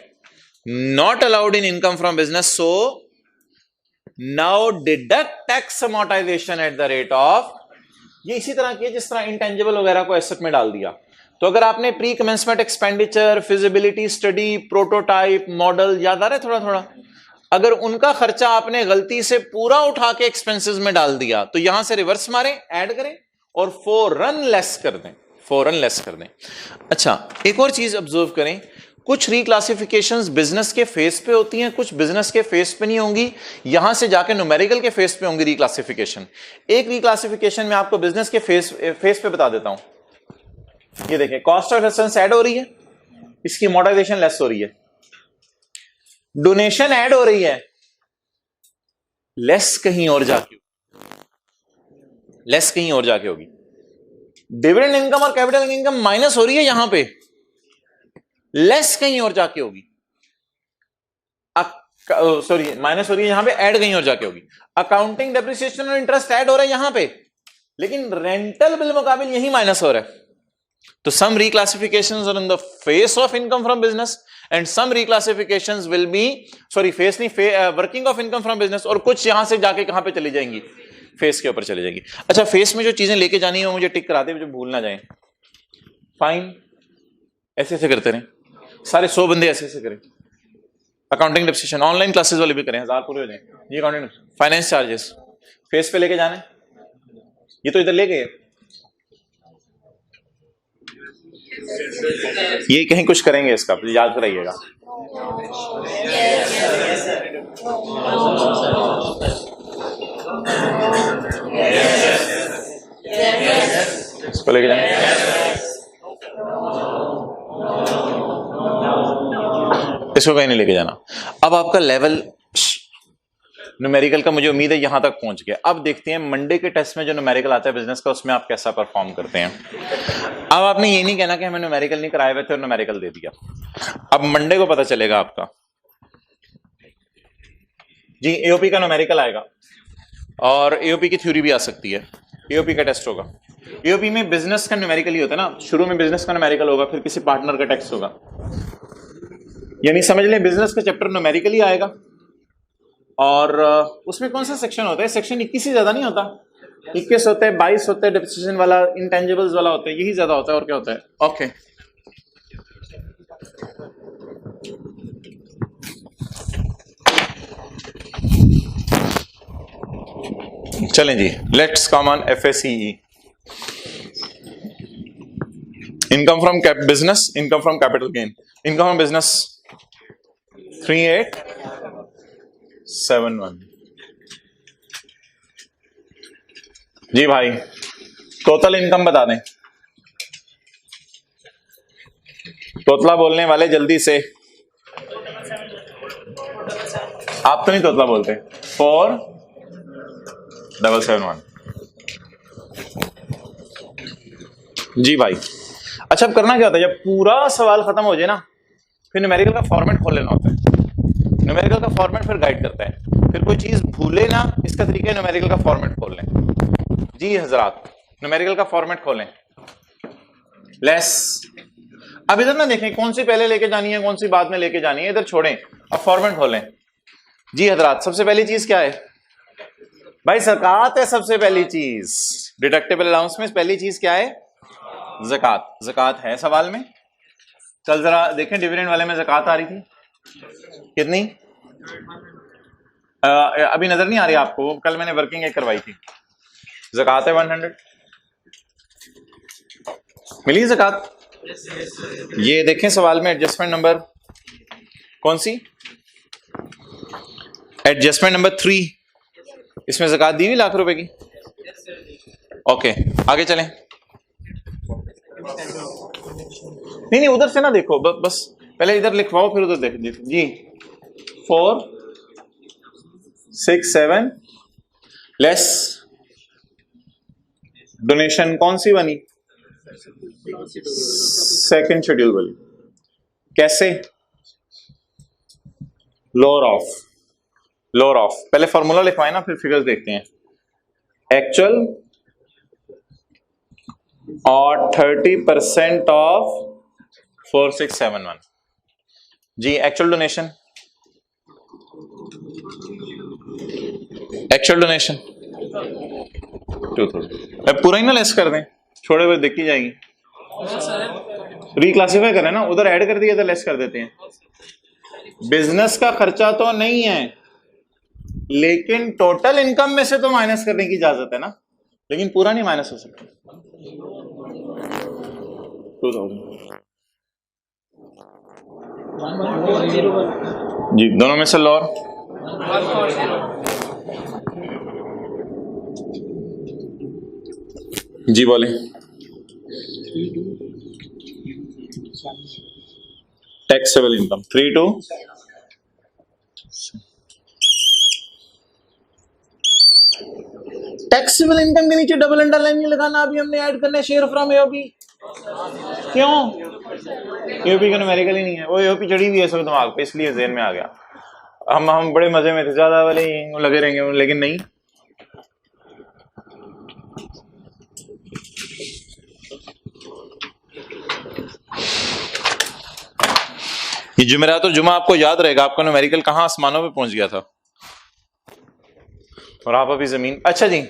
Not allowed in income from business, so now deduct tax amortization at the rate of. ये इसी तरह की है जिस तरह इंटेंजिबल वगैरह को एसेट में डाल दिया। तो अगर आपने pre commencement expenditure, feasibility study, prototype, model, याद आ रहा है थोड़ा थोड़ा, अगर उनका खर्चा आपने गलती से पूरा उठा के एक्सपेंसेस में डाल दिया तो यहां से रिवर्स मारें, ऐड करें और फौरन लेस कर दें, फौरन लेस कर दें। अच्छा, एक और चीज ऑब्जर्व करें, कुछ रिक्लासिफिकेशंस बिजनेस के फेस पे होती हैं, कुछ बिजनेस के फेस पे नहीं होंगी, यहां से जाके न्यूमेरिकल के फेस पे होंगी रिक्लासिफिकेशन। एक रिक्लासिफिकेशन में आपको बिजनेस के फेस पे बता देता हूं। ये देखें, कॉस्ट ऑफ रेफरेंस ऐड हो रही है, इसकी अमोर्टाइजेशन लेस हो रही है। डोनेशन ऐड हो रही है, लेस कहीं और जाके, लेस कहीं और जाके होगी। डिविडेंड इनकम और कैपिटल इनकम माइनस हो रही है यहां पे, लेस कहीं और जाके होगी। सॉरी, माइनस हो रही है यहां पे, ऐड कहीं और जाके होगी। अकाउंटिंग डेप्रिसिएशन और इंटरेस्ट ऐड हो रहा है यहां पे, लेकिन रेंटल बिल मुकाबिल यही माइनस हो रहा है। तो some reclassifications are in the face of income from business and some reclassifications will be, sorry, face नहीं, working of income from business, और कुछ यहां से जाके कहां पे चली जाएंगी? फेस के ऊपर चली जाएंगी। अच्छा, फेस में जो चीजें लेके जानी है वो मुझे टिक करा दे, मुझे भूल ना जाए। फाइन, ऐसे ऐसे करते रहें, सारे 100 बंदे ऐसे ऐसे करें। अकाउंटिंग डेप्रिसिएशन ऑनलाइन क्लासेस वाले भी करें, 1000 पूरे हो जाए। ये अकाउंटिंग फाइनेंस चार्जेस फेस पे लेके जाने, ये तो इधर ले गए, ये कहीं कुछ करेंगे, इसका याद कराइएगा। इसको लेके जाएं, इसको कहीं नहीं लेके जाना। अब आपका लेवल न्यूमेरिकल का मुझे उम्मीद है यहां तक पहुंच गया। अब देखते हैं मंडे के टेस्ट में जो न्यूमेरिकल आता है बिजनेस का, उसमें आप कैसा परफॉर्म करते हैं। अब आपने ये नहीं कहना कि हमें न्यूमेरिकल नहीं कराए हुए थे और न्यूमेरिकल दे दिया। अब मंडे को पता चलेगा आपका जी, एओपी का न्यूमेरिकल आएगा और एओपी की थ्योरी भी आ सकती है। ईओपी का टेस्ट होगा। ईओपी में बिजनेस का न्यूमेरिकल ही होता है ना, शुरू में बिजनेस का न्यूमेरिकल होगा, फिर किसी पार्टनर का टेस्ट होगा। यानी समझ लें बिजनेस का चैप्टर न्यूमेरिकली आएगा, और उसमें कौन सा सेक्शन होता है, सेक्शन 21 ही ज्यादा नहीं होता, 21 होता है, 22 होता है, डेप्रिसिएशन वाला, इंटेंजिबल्स वाला होता है, यही ज्यादा होता है और क्या होता है। ओके चलें जी, let's come on FACE। Income from business, income from capital gain, income from business 3871। जी भाई टोटल इनकम बता दें, तोतला बोलने वाले जल्दी से, आप तो नहीं तोतला बोलते। 4771। जी भाई अच्छा, अब करना क्या होता है, जब पूरा सवाल खत्म हो जाए ना, फिर न्यूमेरिकल का फॉर्मेट खोल लेना होता है। न्यूमेरिकल का फॉर्मेट फिर गाइड करता है, फिर कोई चीज भूले ना, इसका तरीका है न्यूमेरिकल का फॉर्मेट खोल लें। जी हजरात, न्यूमेरिकल का फॉर्मेट खोलें। लेस, अब इधर ना देखें कौन सी पहले लेके जानी है, कौन सी बाद में लेके जानी है, इधर छोड़ें, अब फॉर्मेट खोलें। जी हजरात, सबसे पहली चीज क्या है भाई, ज़कात है सबसे पहली चीज। डिडक्टेबल अलाउंस में पहली चीज क्या है, ज़कात। ज़कात है सवाल में, कल जरा देखें डिविडेंड वाले में ज़कात आ रही थी कितनी, अभी नजर नहीं आ रही आपको, कल मैंने वर्किंग एक करवाई थी। ज़कात है 100, मिली ज़कात। ये देखें सवाल में एडजस्टमेंट नंबर कौन सी, एडजस्टमेंट नंबर 3, इसमें ज़कात दी हुई लाख रुपए की। ओके आगे चलें। नहीं उधर से ना देखो, बस पहले इधर लिखवाओ फिर उधर देखो जी। 4 6 7 लेस डोनेशन कौन सी बनी, सेकंड शेड्यूल वाली। कैसे, लोअर ऑफ पहले फॉर्मूला लिखवाए ना, फिर फिगर्स देखते हैं। एक्चुअल और 30% ऑफ 4671। जी एक्चुअल डोनेशन, अब पूरा ही ना लेस कर दें, छोड़े हुए देखी जाएगी। रिक्लासिफाई करें ना, उधर ऐड कर दिया तो लेस कर देते हैं। बिजनेस का खर्चा तो नहीं है, लेकिन टोटल इनकम में से तो माइनस करने की इजाजत है ना, लेकिन पूरा नहीं माइनस हो सकता। 2000 जी, दोनों में से लोअर। जी बोले, taxable income 3 to taxable income के नीचे डबल अंडरलाइन नहीं लगाना, अभी हमने ऐड करना है शेयर फ्रॉम एओपी। क्यों, एओपी का न्यूमेरिकल ही नहीं है, वो एओपी चढ़ी हुई है सब दिमाग पे, इसलिए ज़हन में आ गया। हम बड़े मजे में थे, ज्यादा वाले लगे रहेंगे, लेकिन नहीं। ये जुमेरात और जुमा आपको याद रहेगा, आपका न्यूमेरिकल कहां आसमानों पे पहुंच गया था और आप अभी जमीन। अच्छा जी,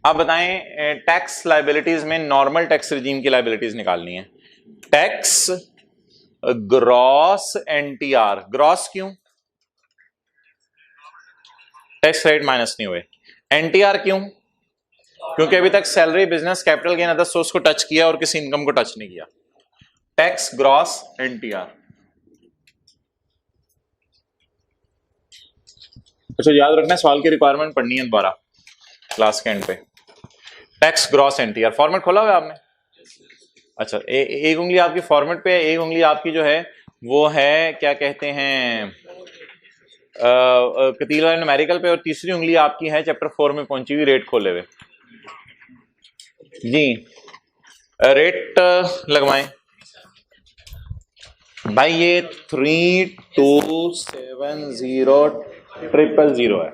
आप बताएं टैक्स लाइबिलिटीज में नॉर्मल टैक्स रिजीम की लाइबिलिटीज निकालनी है। टैक्स ग्रॉस एनटीआर, ग्रॉस क्यों, टैक्स क्रेडिट माइनस नहीं हुए। एनटीआर क्यों, क्योंकि अभी तक salary, business, capital gain, other source को टच किया और किसी इनकम को टच नहीं किया। Tax gross NTR. अच्छा याद रखना, सवाल की रिक्वायरमेंट पढ़नी है दोबारा क्लास के एंड पे। टैक्स ग्रॉस एनटीआर, फॉर्मेट खोला हुआ है आपने। अच्छा एक उंगली आपकी फॉर्मेट पे है, एक उंगली आपकी जो है वो है क्या कहते हैं कतील वाले न्यूमेरिकल पे, और तीसरी उंगली आपकी है चैप्टर 4 में पहुंची हुई रेट खोले हुए। जी रेट लगवाएं भाई, ये 3270000 है,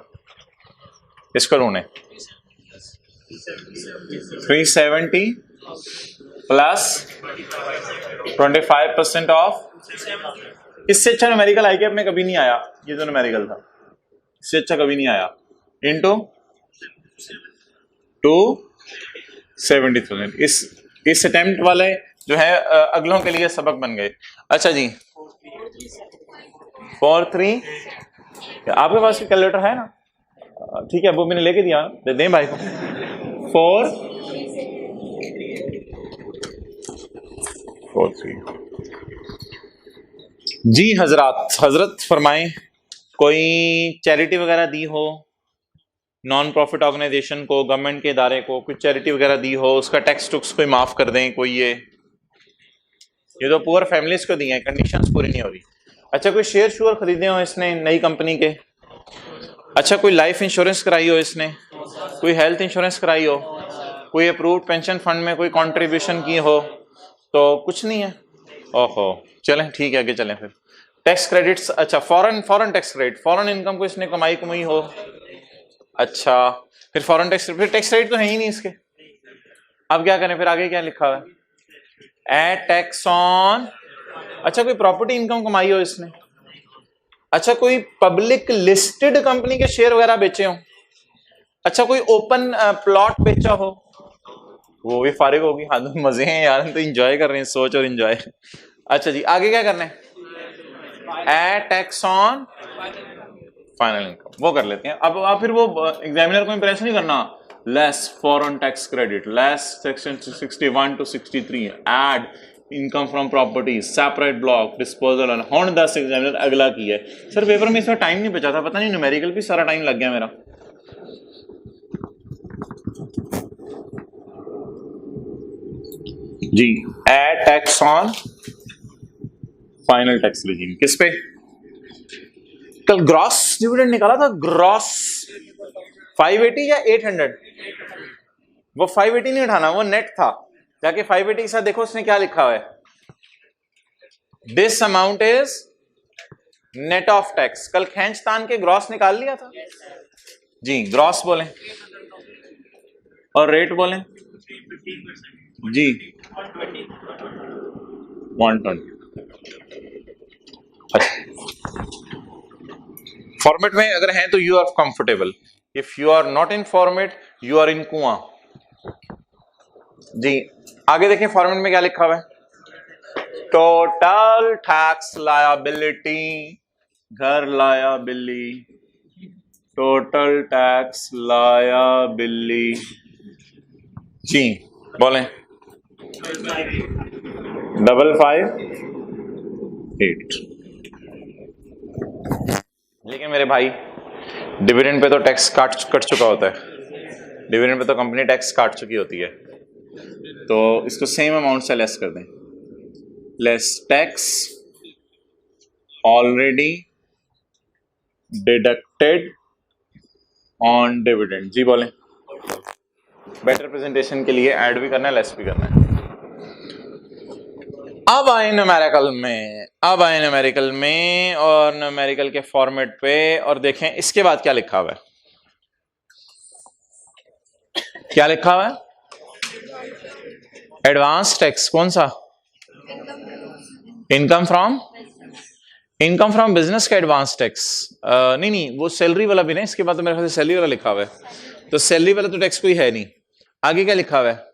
इसको ढूंढे। 370 प्लस 25% ऑफ। इससे अच्छा न्यूमेरिकल आईकेप में कभी नहीं आया, ये जो न्यूमेरिकल था इससे अच्छा कभी नहीं आया। इनटू 270,000। इस अटेम्प्ट वाले जो है अगलों के लिए सबक बन गए। अच्छा जी 43, आपके पास कैलकुलेटर है ना? ठीक है, वो मैंने लेके दिया, दे दें भाई को। 443 जी। हजरत फरमाएं, कोई चैरिटी वगैरह दी हो, नॉन प्रॉफिट ऑर्गेनाइजेशन को, गवर्नमेंट के इदारे को कुछ चैरिटी वगैरह दी हो, उसका टैक्स टुक्स कोई माफ कर दें कोई। ये तो पुअर फैमिलीज को दिए हैं, कंडीशंस पूरी नहीं हो रही। अच्छा कोई शेयर शुअर खरीदे हो इसने नई कंपनी के। अच्छा कोई लाइफ इंश्योरेंस कराई हो इसने, कोई हेल्थ इंश्योरेंस कराई हो, कोई अप्रूव्ड पेंशन फंड में कोई कंट्रीब्यूशन की हो, तो कुछ नहीं है। ओहो, चलें ठीक है, आगे चलें फिर। टैक्स क्रेडिट्स, अच्छा foreign tax credit, foreign income को इसने कमाई हो। अच्छा फिर फॉरेन टैक्स, फिर टैक्स क्रेडिट तो है ही नहीं इसके। अब क्या करें फिर, आगे क्या लिखा हुआ है? Add tax on. अच्छा कोई प्रॉपर्टी इनकम कमाई हो इसने। अच्छा कोई पब्लिक लिस्टेड कंपनी के शेयर वगैरह बेचे हो। अच्छा कोई ओपन प्लॉट बेचा हो, वो भी फारिग होगी। हाँ तो मजे हैं यार, हम तो इंजॉय कर रहे हैं, सोच और इंजॉय। अच्छा जी आगे क्या करना है? Add tax on final income, वो कर लेते हैं। अब फिर वो एग्जामिनर को इंप्रेस नहीं करना। Less foreign tax credit, less section 61 to 63, add income from property, separate block, disposal. हुण 10 एग्जामिनर अगला की है। सर पेपर में इसमें टाइम नहीं बचा था, पता नहीं न्यूमेरिकल भी सारा टाइम लग गया मेरा। जी add tax on final tax regime, किस पे? कल ग्रॉस डिविडेंड निकाला था, ग्रॉस 580 या 800। वो 580 नहीं उठाना, वो नेट था। जाके 580 के साथ देखो उसने क्या लिखा हुआ है। This amount is net of tax. कल खैंचतान के ग्रॉस निकाल लिया था जी। ग्रॉस बोलें और रेट बोलें जी। 120। फॉर्मेट में अगर हैं तो you are comfortable, if you are not in format you are in कुआं जी। आगे देखें फॉर्मेट में क्या लिखा हुआ है। टोटल टैक्स लायबिलिटी, घर लाया बिल्ली, टोटल टैक्स लाया बिल्ली जी। बोलें 558। लेकिन मेरे भाई डिविडेंड पे तो टैक्स कट चुका होता है, डिविडेंड पे तो कंपनी टैक्स काट चुकी होती है, तो इसको सेम अमाउंट से लेस कर दें। Less tax already deducted on dividend जी। बोलें बेटर प्रेजेंटेशन के लिए ऐड भी करना है, लेस भी करना है। अब आए न्यूमेरिकल में और न्यूमेरिकल के फॉर्मेट पे, और देखें इसके बाद क्या लिखा हुआ है। क्या लिखा हुआ है? एडवांस टैक्स कौन सा? इनकम फ्रॉम बिजनेस का एडवांस टैक्स। नहीं वो सैलरी वाला भी नहीं, इसके बाद तो मेरे ख्याल से सैलरी वाला लिखा हुआ है, तो सैलरी वाला तो टैक्स कोई है नहीं। आगे क्या लिखा हुआ है?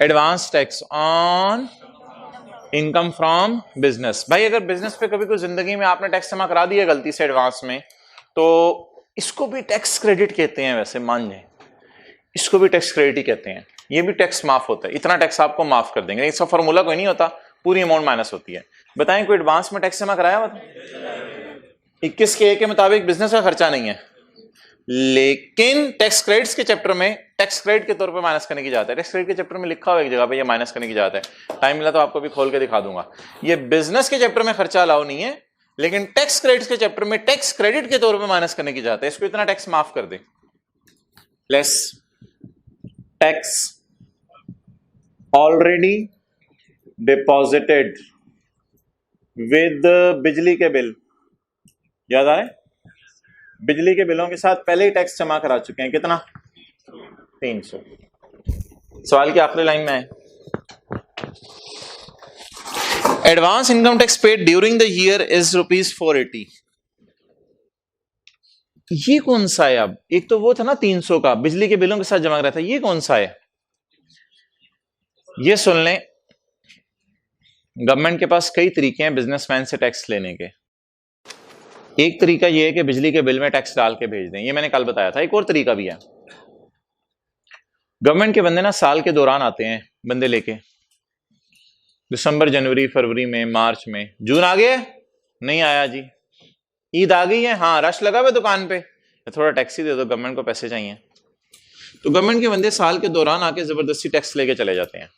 Advance tax on income from business. भाई अगर बिजनेस पे कभी कोई जिंदगी में आपने टैक्स जमा करा दिया गलती से एडवांस में, तो इसको भी टैक्स क्रेडिट कहते हैं। वैसे मान जाए इसको भी टैक्स क्रेडिट ही कहते हैं, ये भी टैक्स माफ होता है, इतना टैक्स आपको माफ कर देंगे। इसका फॉर्मूला कोई नहीं होता, पूरी अमाउंट माइनस होती है। बताएं कोई एडवांस में टैक्स जमा कराया हुआ था? 21 के ए के मुताबिक बिजनेस का खर्चा नहीं है, लेकिन टैक्स क्रेडिट्स के चैप्टर में टैक्स क्रेडिट के तौर पे माइनस करने की जाता है। टैक्स क्रेडिट के चैप्टर में लिखा हुआ एक जगह पे ये माइनस करने की जाता है, टाइम मिला तो आपको भी खोल के दिखा दूंगा। ये बिजनेस के चैप्टर में खर्चा अलाउ नहीं है, लेकिन टैक्स क्रेडिट्स के चैप्टर में टैक्स क्रेडिट के तौर पे माइनस करने की जाता है। इसको इतना टैक्स माफ कर दे। Less tax already deposited with बिजली के बिल। याद आए? बिजली के बिलों के साथ पहले ही टैक्स जमा करा चुके हैं। कितना? 300। सवाल की आखिरी लाइन में है, advance income tax paid during the year is ₹480। ये कौन सा है? अब एक तो वो था ना 300 का, बिजली के बिलों के साथ जमा करा था, ये कौन सा है? ये सुन लें, गवर्नमेंट के पास कई तरीके हैं बिजनेसमैन से टैक्स लेने के। एक तरीका ये है कि बिजली के बिल में टैक्स डाल के भेज दें, ये मैंने कल बताया था। एक और तरीका भी है, गवर्नमेंट के बंदे ना साल के दौरान आते हैं, बंदे लेके, दिसंबर, जनवरी, फरवरी में, मार्च में। जून आ गया नहीं आया जी, ईद आ गई है, हाँ रश लगा हुआ दुकान पे, थोड़ा टैक्स ही दे दो, गवर्नमेंट को पैसे चाहिए। तो गवर्नमेंट के बंदे साल के दौरान आके जबरदस्ती टैक्स लेके चले जाते हैं।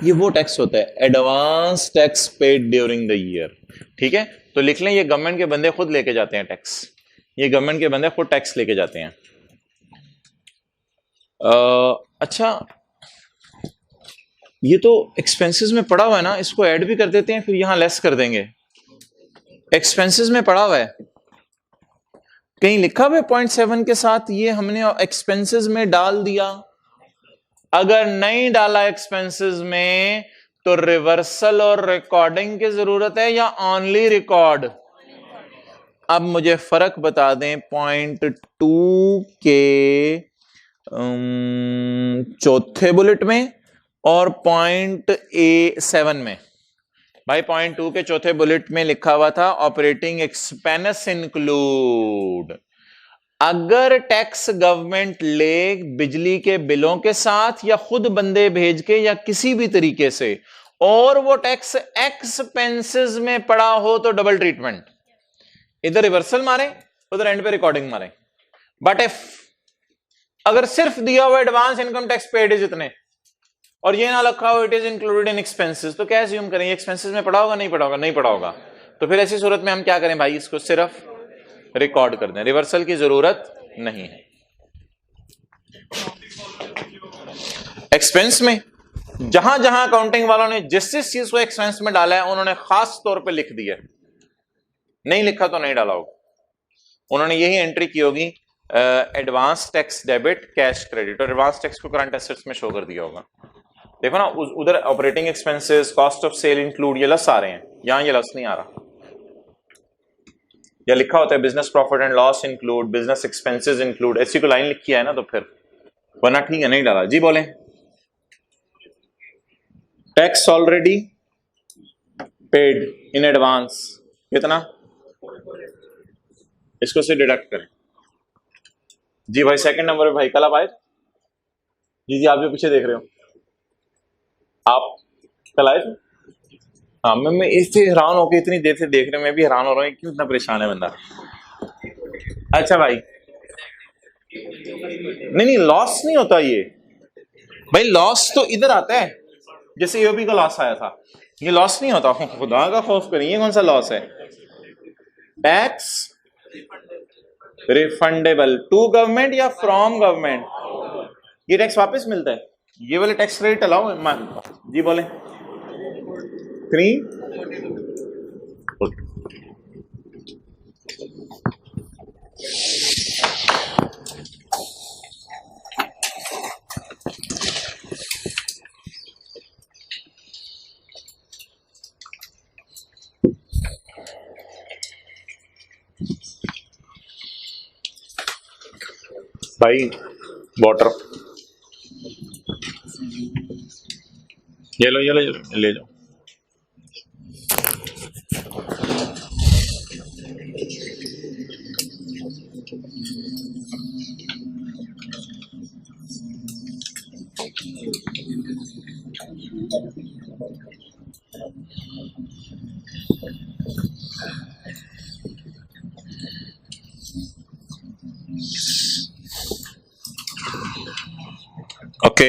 ये वो टैक्स होता है advance tax paid during the year. ठीक है, तो लिख लें, ये गवर्नमेंट के बंदे खुद लेके जाते हैं टैक्स, ये गवर्नमेंट के बंदे खुद टैक्स लेके जाते हैं। अच्छा, ये तो एक्सपेंसेस में पड़ा हुआ है ना, इसको ऐड भी कर देते हैं, फिर यहां लेस कर देंगे। एक्सपेंसेस में पड़ा हुआ है, कहीं लिखा हुआ है 0.7 के साथ, ये हमने एक्सपेंसेस में डाल दिया। अगर नहीं डाला एक्सपेंसेस में तो रिवर्सल और रिकॉर्डिंग की जरूरत है या ओनली रिकॉर्ड? अब मुझे फर्क बता दें 0.2 के चौथे बुलेट में और 0.7 में। भाई 0.2 के चौथे बुलेट में लिखा हुआ था ऑपरेटिंग एक्सपेंस इंक्लूड। अगर टैक्स गवर्नमेंट ले बिजली के बिलों के साथ या खुद बंदे भेज के या किसी भी तरीके से, और वो टैक्स एक्सपेंसेस में पड़ा हो तो डबल ट्रीटमेंट, इधर रिवर्सल मारे उधर एंड पे रिकॉर्डिंग मारे। बट इफ अगर सिर्फ दिया हुआ advance income tax paid is इतने और ये ना लिखा हो it is included in expenses, तो क्या अज्यूम करें एक्सपेंसेस में पड़ा होगा? नहीं पड़ा होगा, नहीं पड़ा होगा। तो फिर ऐसी सूरत में हम क्या करें भाई, इसको सिर्फ रिकॉर्ड कर दें, रिवर्सल की जरूरत नहीं है। एक्सपेंस में जहां जहां अकाउंटिंग वालों ने जिस जिस चीज को एक्सपेंस में डाला है उन्होंने खास तौर पे लिख दिया, नहीं लिखा तो नहीं डाला होगा। उन्होंने यही एंट्री की होगी, advance tax debit cash credit, और एडवांस टैक्स को करंट एसेट्स में शो कर दिया होगा। देखो ना, उधर operating expenses, cost of sale include, ये लस आ रहे हैं, यहां ये लस नहीं आ रहा। या लिखा होता है business profit and loss include, business expenses include, ऐसी कोई लाइन लिखी है ना, तो फिर वरना ठीक है, नहीं डाला। जी बोले, tax already paid in advance कितना, इसको से डिडक्ट करें। जी भाई सेकंड नंबर पे भाई कल आप आए? जी जी, आप जो पीछे देख रहे हो, आप कल आए थे? हाँ, मैं इससे हैरान होकर इतनी देर से देख रहे, मैं भी हैरान हो रहा हूँ क्यों इतना परेशान है बंदा। अच्छा भाई, नहीं लॉस नहीं होता ये भाई, लॉस तो इधर आता है, जैसे ईओपी का लॉस आया था, ये लॉस नहीं होता। खुदा का खौफ करिए, कौन सा लॉस है? टैक्स रिफंडेबल टू गवर्नमेंट या फ्रॉम गवर्नमेंट, ये टैक्स वापस मिलता है। ये वाले टैक्स क्रेडिट अलाउ है? जी बोले 3 भाई वाटर ये लो ले जाओ। ओके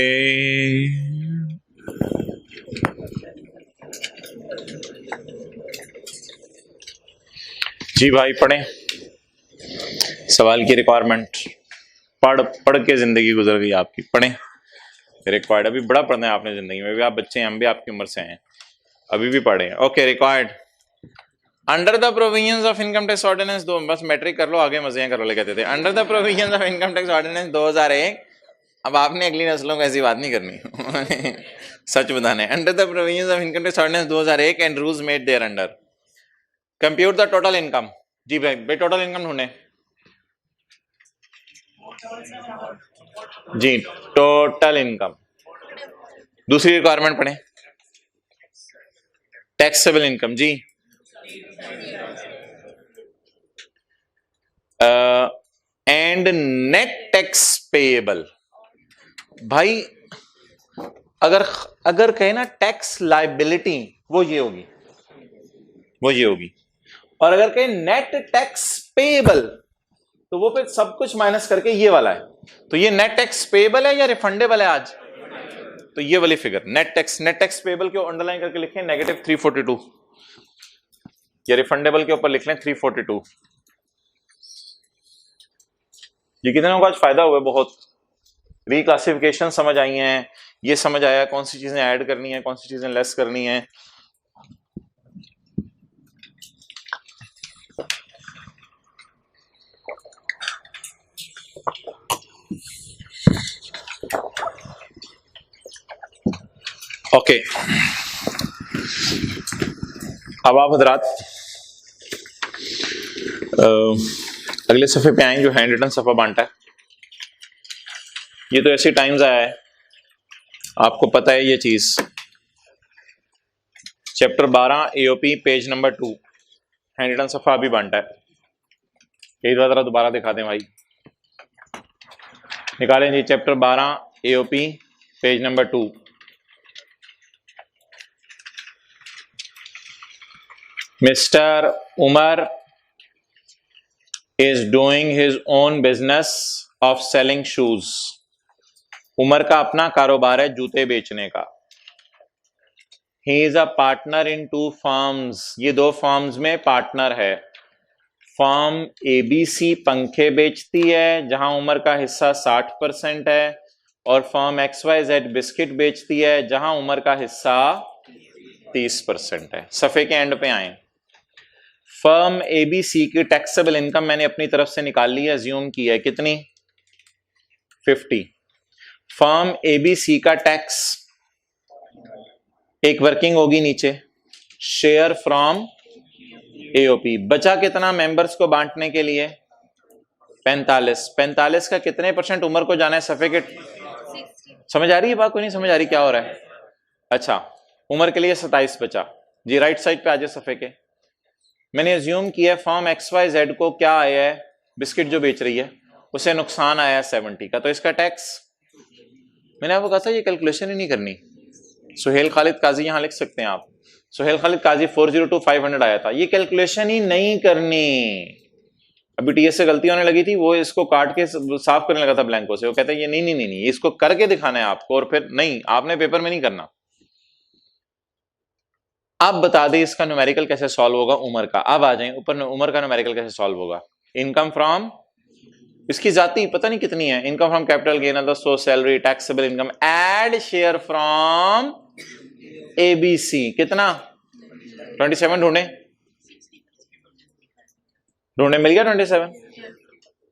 जी भाई, पढ़ें सवाल की रिक्वायरमेंट, पढ़ के जिंदगी गुजर गई आपकी। पढ़ें रिक्वायर्ड, अभी बड़ा पढ़ना है आपने जिंदगी में, भी आप बच्चे हैं, हम भी आपकी उम्र से हैं, अभी भी पढ़ें। Okay, required under the provisions of income tax ordinance दो, बस मैट्रिक कर लो, आगे मजे कर लो, कहते थे। Under the provisions of income tax ordinance 2001 अब आपने अगली नस्लों को ऐसी बात नहीं करनी सच बताने। Under the provisions of income tax ordinance 2001 and rules made there under, compute the total income. जी भाई टोटल इनकम ढूंढे जी, टोटल इनकम। दूसरी रिक्वायरमेंट पढ़े, टैक्सेबल इनकम जी, एंड नेट टैक्स पेएबल। भाई अगर कहे ना टैक्स लाइबिलिटी, वो ये होगी, वो ये होगी। और अगर कहे नेट टैक्स पेएबल, तो वो फिर सब कुछ माइनस करके ये वाला है। तो ये नेट टैक्स पेएबल है या रिफंडेबल है आज? तो ये वाली फिगर नेट टैक्स पेएबल के अंडरलाइन करके लिखें -342, या रिफंडेबल के ऊपर लिख लें 342। ये कितने को आज फायदा हुआ? बहुत। रिक्लासिफिकेशन समझ आई हैं, ये समझ आया कौन सी चीजें ऐड करनी है, कौन सी चीजें लेस करनी है। ओके, अब आप हजरात अगले सफे पे आएंगे जो हैंड रिटन सफा बांटा है। ये तो ऐसे टाइम्स आया है, आपको पता है ये चीज। Chapter 12 AOP page number 2 hand written सफा अभी बांटा है। एक बार दोबारा दिखा दें भाई, निकालें जी। Chapter 12 AOP page number 2। Mr. Umar is doing his own business of selling shoes. Umar का अपना कारोबार है जूते बेचने का। He is a partner in 2 firms. ये 2 फर्म्स में पार्टनर है। फर्म ABC पंखे बेचती है जहां उमर का हिस्सा 60% है, और फर्म XYZ बिस्किट बेचती है जहां उमर का हिस्सा 30% है। सफे के एंड पे आए। फर्म ABC की टैक्सेबल इनकम मैंने अपनी तरफ से निकाल ली है, अज्यूम की है कितनी? 50। फर्म ABC का टैक्स एक वर्किंग होगी नीचे, शेयर फ्रॉम AOP। बचा कितना मेंबर्स को बांटने के लिए? 45। 45 का कितने % उमर को जाना है? सफे के समझ आ रही है बात? कोई नहीं समझ आ रही क्या हो रहा है? अच्छा, उमर के लिए 27 बचा जी। राइट साइड पे आ जाए सफे के। मैंने अज्यूम किया फर्म XYZ को क्या आया है, बिस्किट जो बेच रही है उसे नुकसान आया है 70 का, तो इसका टैक्स। मैंने आपको कहा था ये कैलकुलेशन ही नहीं करनी। सुहेल खालिद काजी यहां लिख सकते हैं आप, सुहेल खालिद काजी 402-500 आया था, ये कैलकुलेशन ही नहीं करनी। अभी TS से गलती होने लगी थी, वो इसको काट के साफ करने लगा था ब्लैंको से। वो कहता है ये नहीं, इसको करके दिखाना है आपको, और फिर नहीं, आपने पेपर में नहीं करना। आप बता दें इसका न्यूमेरिकल कैसे सॉल्व होगा उमर का। अब आ जाएं ऊपर, उमर का न्यूमेरिकल कैसे सॉल्व होगा। इनकम फ्रॉम, इसकी जाती पता नहीं कितनी है, income from capital gain, other source, salary, taxable income, add share from ABC कितना? 27 ढूंढे मिल गया 27।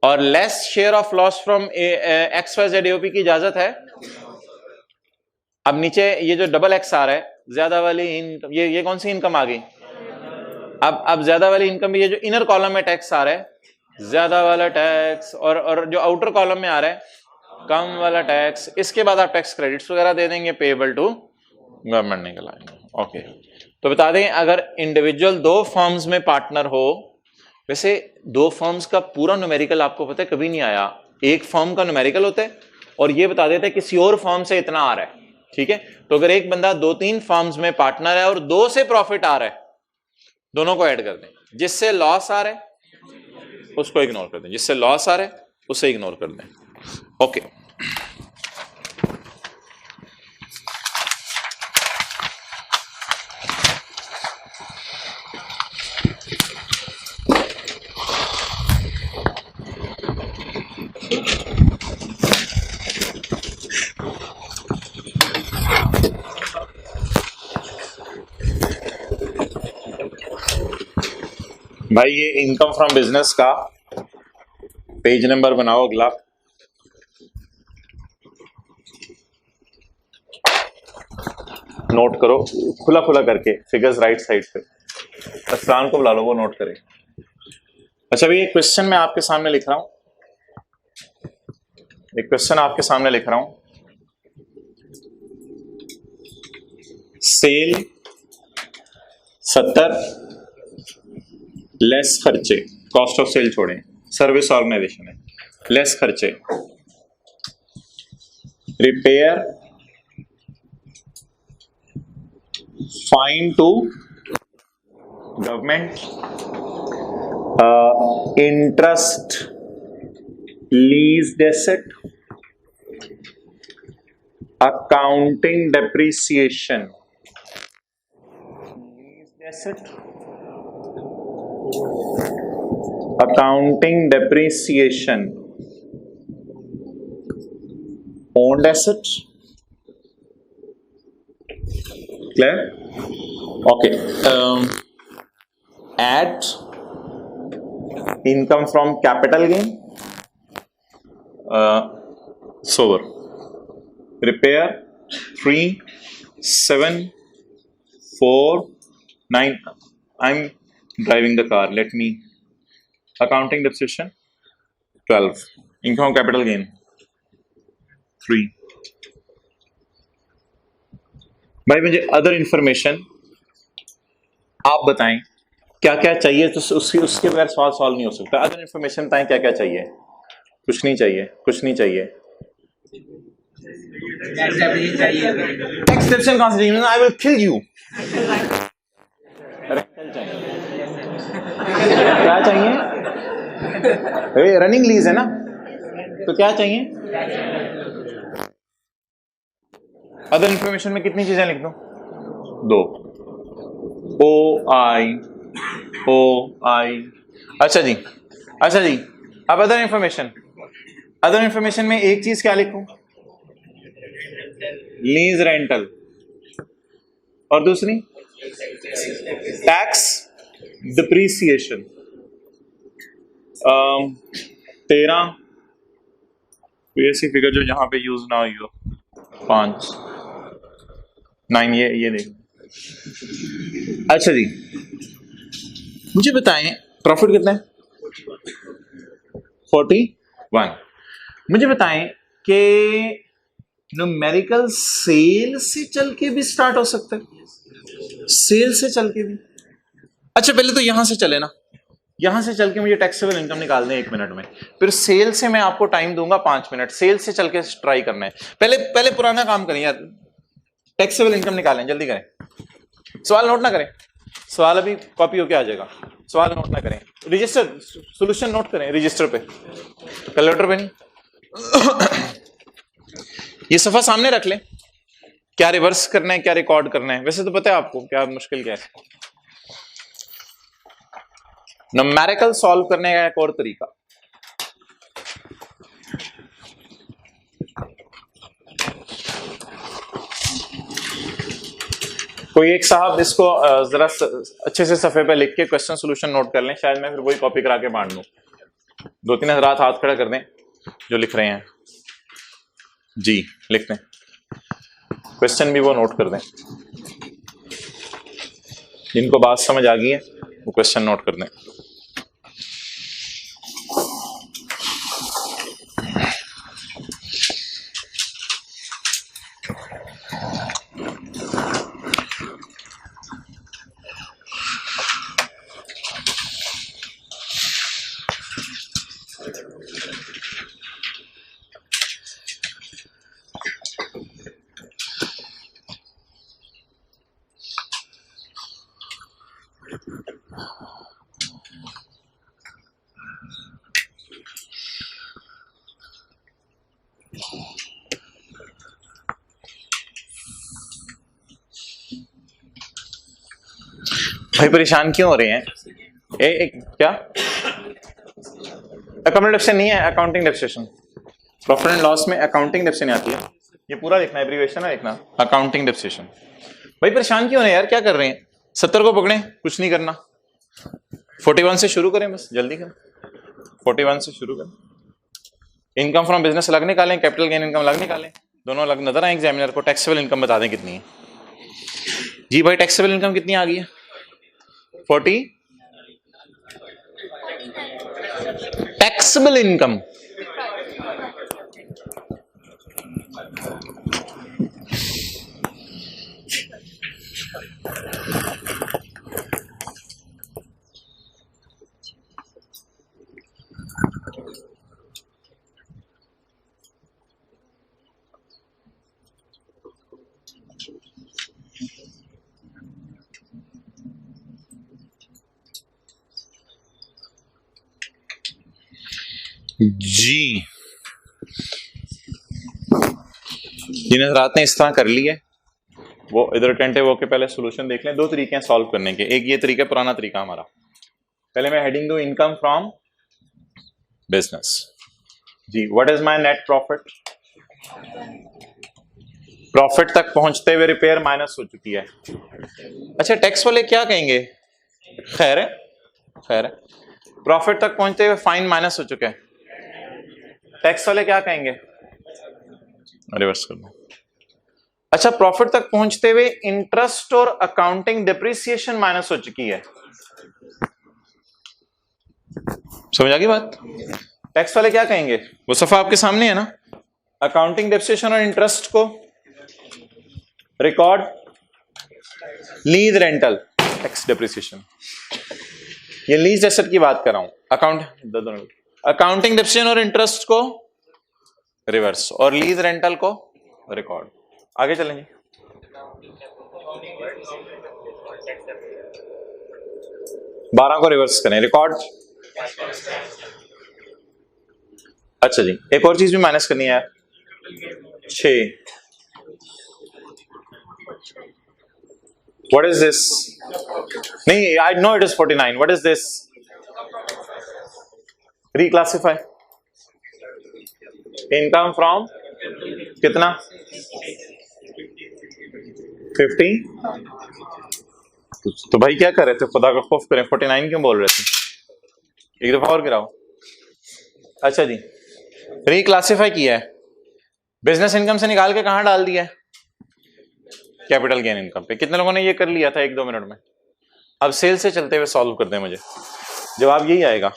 और less share of loss from XYZ AOP की इजाजत है। अब नीचे ये जो डबल X आ रहा है, ज्यादा वाली इनकम, ये कौन सी इनकम आ गई? अब ज्यादा वाली इनकम भी, ये जो इनर कॉलम में टैक्स आ रहा है, ज्यादा वाला टैक्स, और जो आउटर कॉलम में आ रहा है कम वाला टैक्स। इसके बाद आप टैक्स क्रेडिट्स वगैरह दे देंगे, पेएबल टू गवर्नमेंट निकल आएंगे। ओके, तो बता दें अगर इंडिविजुअल 2 फर्म्स में पार्टनर हो, वैसे 2 फर्म्स का पूरा न्यूमेरिकल आपको पता है कभी नहीं आया, एक फर्म का न्यूमेरिकल होता है और ये बता देता है किसी और फर्म से इतना आ रहा है, ठीक है। तो अगर एक बंदा 2-3 फर्म्स में पार्टनर है और 2 से प्रॉफिट आ रहा है, दोनों को ऐड कर दें। जिससे लॉस आ रहा है उसको इग्नोर कर दें, जिससे लॉस आ रहा है उसे इग्नोर कर दें। ओके, भाई ये इनकम फ्रॉम बिजनेस का पेज नंबर बनाओ अगला। नोट करो खुला खुला करके, फिगर्स राइट साइड पे। अफरान को बुला लो, वो नोट करे। अच्छा भाई, एक क्वेश्चन मैं आपके सामने लिख रहा हूं, एक क्वेश्चन आपके सामने लिख रहा हूं। सेल 70, लेस खर्चे, कॉस्ट ऑफ सेल छोड़ें, सर्विस ऑर्गेनाइजेशन है, लेस खर्चे, repair, fine to government, interest, leased asset, accounting depreciation, leased asset, accounting depreciation, owned assets. Clear? Okay. Add income from capital gain, sober, repair 3, 7, 4, 9. I'm driving the car. Let me. Accounting depreciation 12, income capital gain 3. भाई मुझे other information आप बताएं क्या क्या चाहिए, तो उसके बगैर सवाल सॉल्व नहीं हो सकता। अदर इंफॉर्मेशन बताएं क्या क्या चाहिए। कुछ नहीं चाहिए, कुछ नहीं चाहिए। टैक्स डिडक्शन कहां से चाहिए? I will kill you. क्या चाहिए? रनिंग लीज है ना, तो क्या चाहिए? अदर इंफॉर्मेशन में कितनी चीजें लिख दूं? 2। ओ आई। अच्छा जी, अच्छा जी। अब अदर इंफॉर्मेशन में एक चीज क्या लिखूं? लीज रेंटल, और दूसरी टैक्स डिप्रीसिएशन। 13 ऐसी फिगर जो यहां पे यूज ना हुई हो। 5, 9 ये देख। अच्छा जी, मुझे बताएं प्रॉफिट कितना है? 41। मुझे बताएं कि न्यूमेरिकल सेल से चल के भी स्टार्ट हो सकता है, सेल से चल के भी। अच्छा पहले तो यहां से चले ना, यहां से चल के मुझे टैक्सेबल इनकम निकाल दें 1 मिनट में, फिर सेल से मैं आपको टाइम दूंगा 5 मिनट। सेल से चल के ट्राई करना है। पहले पुराना काम करें यार, टैक्सेबल इनकम निकालें, जल्दी करें। सवाल नोट ना करें, सवाल अभी कॉपी होके आ जाएगा। सवाल नोट ना करें, रजिस्टर सॉल्यूशन नोट करें रजिस्टर पे, कैलकुलेटर पे नहीं। ये सफा सामने रख लें। क्या रिवर्स करना है, क्या रिकॉर्ड करना है, वैसे तो पता है आपको क्या मुश्किल क्या है। न्यूमेरिकल सॉल्व करने का एक और तरीका, कोई एक साहब इसको जरा अच्छे से सफे पे लिख के क्वेश्चन सॉल्यूशन नोट कर लें, शायद मैं फिर वही कॉपी करा के बांट दूं। 2-3 हज़रात हाथ खड़ा कर दें जो लिख रहे हैं जी, लिख दें, क्वेश्चन भी वो नोट कर दें। जिनको बात समझ आ गई है वो क्वेश्चन नोट कर दें। भाई परेशान क्यों हो रहे हैं? क्या अकाउंटिंग डेप्रिसिएशन नहीं है? Accounting depreciation profit and loss में अकाउंटिंग डेप्रिसिएशन आती है, ये पूरा लिखना है, एब्रीविएशन है लिखना, अकाउंटिंग डेप्रिसिएशन। भाई परेशान क्यों हो रहे हैं यार, क्या कर रहे हैं? 70 को पकड़ें, कुछ नहीं करना। 41 से शुरू करें, बस जल्दी करें। 41 से शुरू करें। इनकम फ्रॉम बिजनेस अलग निकालें, कैपिटल गेन इनकम अलग निकालें, दोनों अलग नजर आए एग्जामिनर को। टैक्सेबल इनकम बता दें कितनी है। जी भाई टैक्सेबल इनकम कितनी आ गई है? 40 टैक्सेबल इनकम जी जिन्हें रात ने इस तरह कर ली है वो इधर अटेंटिव होके पहले सॉल्यूशन देख लें। दो तरीके हैं सॉल्व करने के, एक ये तरीका पुराना तरीका हमारा। पहले मैं हेडिंग दूं इनकम फ्रॉम बिजनेस। जी what is my net profit? Profit तक पहुंचते हुए रिपेयर माइनस हो चुकी है। अच्छा टैक्स वाले क्या कहेंगे? खैर है, खैर है। प्रॉफिट तक पहुंचते हुए फाइन माइनस हो चुका है। टैक्स वाले क्या कहेंगे? रिवर्स कर दो। अच्छा प्रॉफिट तक पहुंचते हुए इंटरेस्ट और अकाउंटिंग डिप्रिसिएशन माइनस हो चुकी है। समझ आ गई बात? टैक्स वाले क्या कहेंगे? वो सफा आपके सामने है ना। अकाउंटिंग डिप्रिसिएशन और इंटरेस्ट को record, lease rental, tax depreciation. ये लीज एसेट की बात कर रहा हूं। अकाउंटिंग डिप्रिसिएशन और इंटरेस्ट को रिवर्स और लीज रेंटल को रिकॉर्ड। आगे चलेंगे। बारह को रिवर्स करें, रिकॉर्ड। अच्छा जी एक और चीज भी माइनस करनी है, 6। What is this? नहीं I know it is 49। What is this? Reclassify income from कितना? 50। तो भाई क्या कर रहे थे? खुदा का खौफ करें, 49 क्यों बोल रहे थे? एक दफा और गिराओ। अच्छा जी रिक्लासिफाई किया है, बिजनेस इनकम से निकाल के कहां डाल दिया है? कैपिटल गेन इनकम पे। कितने लोगों ने ये कर लिया था 1-2 मिनट में? अब सेल से चलते हुए सॉल्व कर दें मुझे। जवाब यही आएगा